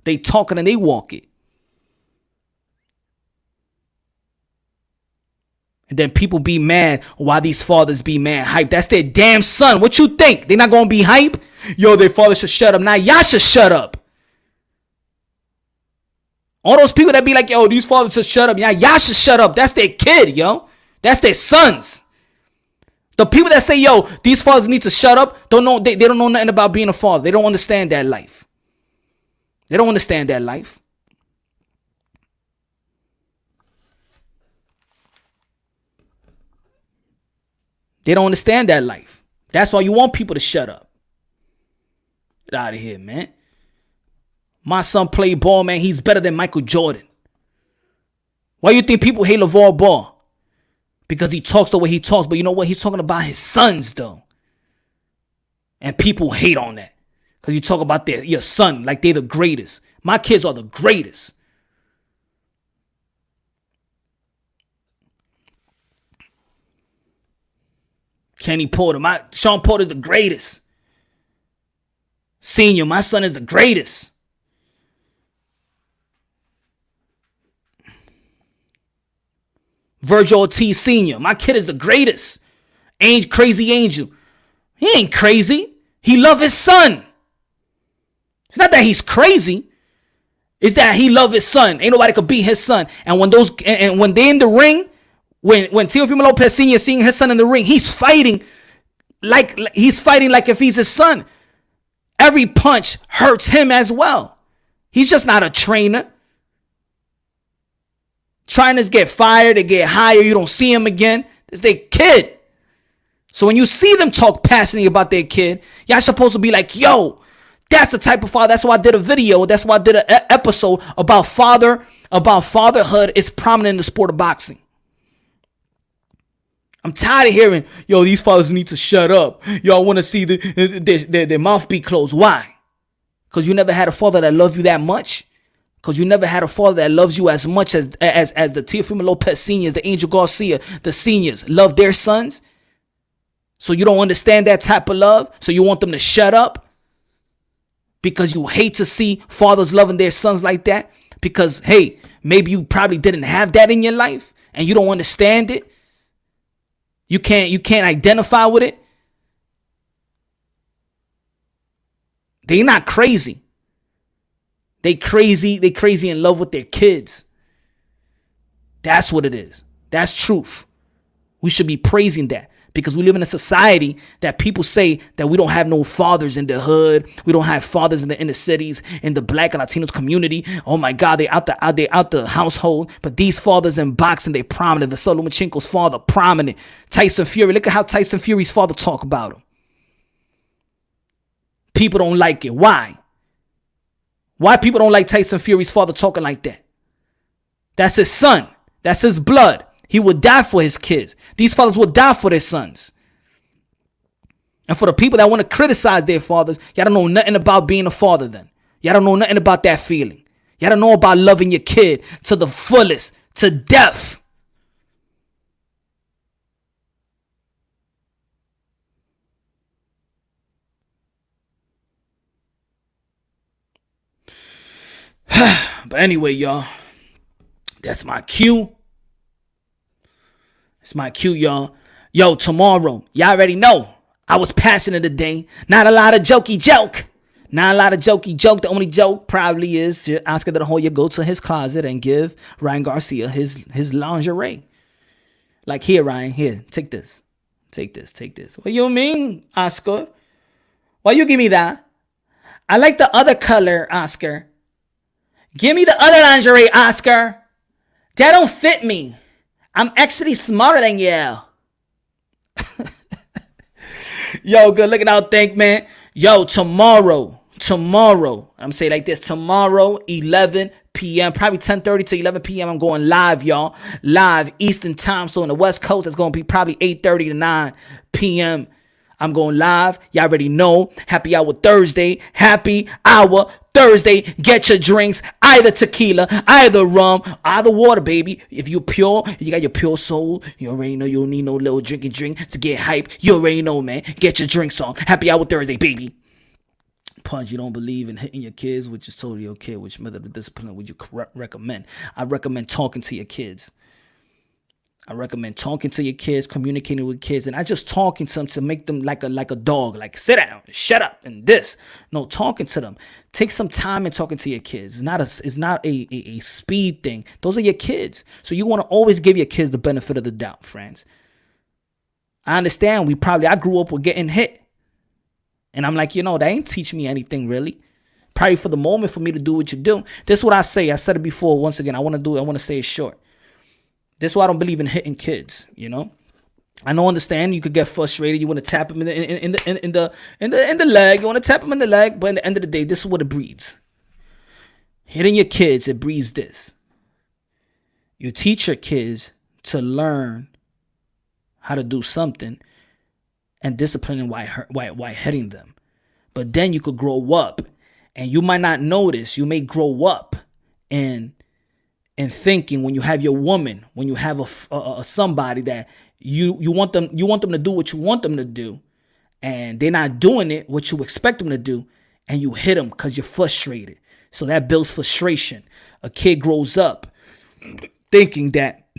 They talk it and they walk it. And then people be mad why these fathers be mad hype. That's their damn son. What you think? They not going to be hype? Yo, their father should shut up. Now y'all should shut up. All those people that be like, yo, these fathers should shut up. Y'all should shut up. That's their kid, yo. That's their sons. The people that say, yo, these fathers need to shut up, don't know. They don't know nothing about being a father. They don't understand that life. They don't understand that life. They don't understand that life. That's why you want people to shut up. Get out of here, man. My son played ball, man. He's better than Michael Jordan. Why you think people hate LeVar Ball? because he talks the way he talks. But you know what? He's talking about his sons, though. And people hate on that. Because you talk about your son like they're the greatest. My kids are the greatest. Kenny Porter, Sean Porter's the greatest. Senior, my son is the greatest. Vergil Ortiz Senior, my kid is the greatest. Crazy Angel, he ain't crazy. He love his son. It's not that he's crazy. It's that he love his son. Ain't nobody could beat his son. And when they're in the ring, when Teofimo Lopez Senior seeing his son in the ring, he's fighting like if he's his son. Every punch hurts him as well. He's just not a trainer. Trainers get fired, they get hired, you don't see him again. It's their kid. So when you see them talk passionately about their kid, y'all supposed to be like, yo, that's the type of father. That's why I did a video. That's why I did an episode about fatherhood is prominent in the sport of boxing. I'm tired of hearing, yo, these fathers need to shut up. Y'all want to see their mouth be closed. Why? Because you never had a father that loved you that much. Because you never had a father that loves you as much as the Teofimo Lopez Seniors, the Angel Garcia, the seniors love their sons. So you don't understand that type of love. So you want them to shut up. Because you hate to see fathers loving their sons like that. Because, hey, maybe you probably didn't have that in your life. And you don't understand it. You can't identify with it. They're not crazy. They crazy in love with their kids. That's what it is. That's truth. We should be praising that because we live in a society that people say that we don't have no fathers in the hood. We don't have fathers in the inner cities, in the black and Latino community. Oh my God, they out the household. But these fathers in boxing, they prominent. Vasily Lomachenko's father, prominent. Tyson Fury, look at how Tyson Fury's father talk about him. People don't like it. Why? Why people don't like Tyson Fury's father talking like that? That's his son. That's his blood. He would die for his kids. These fathers would die for their sons. And for the people that want to criticize their fathers, y'all don't know nothing about being a father then. Y'all don't know nothing about that feeling. Y'all don't know about loving your kid to the fullest, to death. But anyway, y'all, that's my cue. It's my cue, y'all. Yo, tomorrow, y'all already know I was passionate today. Not a lot of jokey joke. Not a lot of jokey joke. The only joke probably is to Oscar de la Hoya go to his closet and give Ryan Garcia his lingerie. Like, here, Ryan, here, take this. Take this. What you mean, Oscar? Why you give me that? I like the other color, Oscar. Give me the other lingerie, Oscar. That don't fit me. I'm actually smarter than you. Yo, good looking out, think, man. Yo, tomorrow, I'm saying like this, tomorrow, 11 p.m., probably 10:30 to 11 p.m., I'm going live, y'all. Live Eastern time. So on the West Coast, it's going to be probably 8:30 to 9 p.m. I'm going live. Y'all already know. Happy Hour Thursday. Happy Hour Thursday. Get your drinks. Either tequila, either rum, either water, baby. If you're pure, you got your pure soul. You already know you don't need no little drink to get hype. You already know, man. Get your drinks on. Happy Hour Thursday, baby. Punch, you don't believe in hitting your kids, which is totally okay. Which method of discipline would you recommend? I recommend talking to your kids. I recommend talking to your kids, communicating with kids, and not just talking to them to make them like a dog, like sit down, shut up, and this. No, talking to them. Take some time and talking to your kids. It's not a speed thing. Those are your kids. So you want to always give your kids the benefit of the doubt, friends. I understand I grew up with getting hit. And I'm like, that ain't teach me anything really. Probably for the moment for me to do what you do. This is what I say. I said it before. Once again, I want to say it short. This is why I don't believe in hitting kids, I don't understand. You could get frustrated. You want to tap him in the leg. You want to tap him in the leg. But at the end of the day, this is what it breeds. Hitting your kids, it breeds this. You teach your kids to learn how to do something and disciplining why hitting them. But then you could grow up, and you might not notice. You may grow up and thinking, when you have your woman, when you have a somebody that you want them to do what you want them to do, and they're not doing it what you expect them to do, and you hit them because you're frustrated. So that builds frustration. A kid grows up thinking that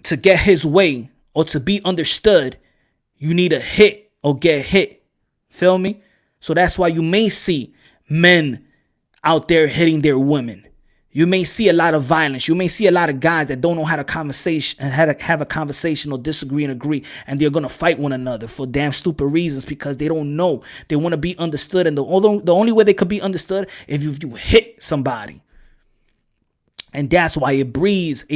to get his way or to be understood, you need a hit or get hit. Feel me? So that's why you may see men out there hitting their women. You may see a lot of violence. You may see a lot of guys that don't know how to have a conversation or disagree and agree, and they're gonna fight one another for damn stupid reasons because they don't know. They want to be understood, and the only way they could be understood is if you hit somebody. And that's why it builds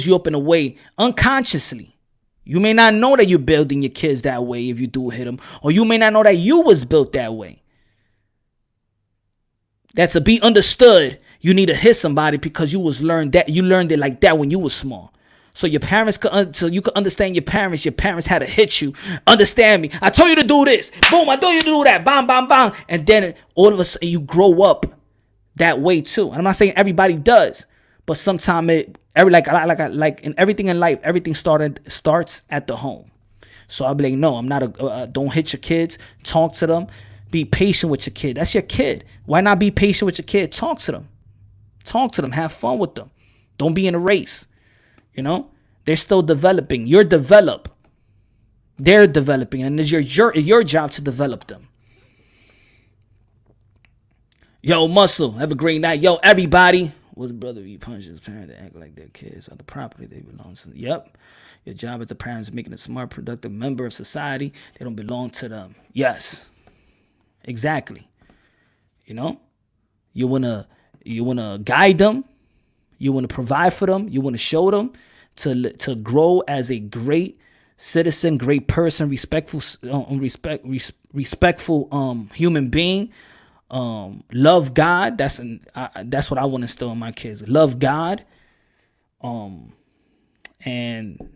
you up in a way unconsciously. You may not know that you're building your kids that way if you do hit them, or you may not know that you was built that way. That to be understood, you need to hit somebody because you learned it like that when you was small. So your parents so you could understand your parents. Your parents had to hit you. Understand me. I told you to do this. Boom, I told you to do that. Bam, bam, bam. And then all of a sudden you grow up that way too. And I'm not saying everybody does, but sometimes like in everything in life, everything starts at the home. So I'll be like, no, I'm not don't hit your kids. Talk to them. Be patient with your kid. That's your kid. Why not be patient with your kid? Talk to them. Talk to them. Have fun with them. Don't be in a race. You know, they're still developing. You're develop. They're developing, and it's your job to develop them. Yo, Muscle, have a great night. Yo, everybody. Was brother he punched his parents to act like their kids are the property they belong to? Yep. Your job as a parent is making a smart, productive member of society. They don't belong to them. Yes. Exactly. You know, you wanna guide them, you wanna provide for them, you wanna show them to grow as a great citizen, great person, respectful human being. Love God. That's what I want to instill in my kids. Love God. And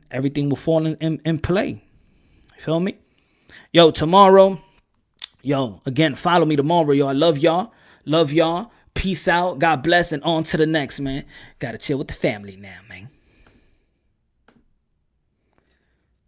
everything will fall in play. You feel me? Yo, tomorrow. Yo, again, follow me tomorrow, yo. I love y'all. Love y'all. Peace out. God bless. And on to the next, man. Gotta chill with the family now, man.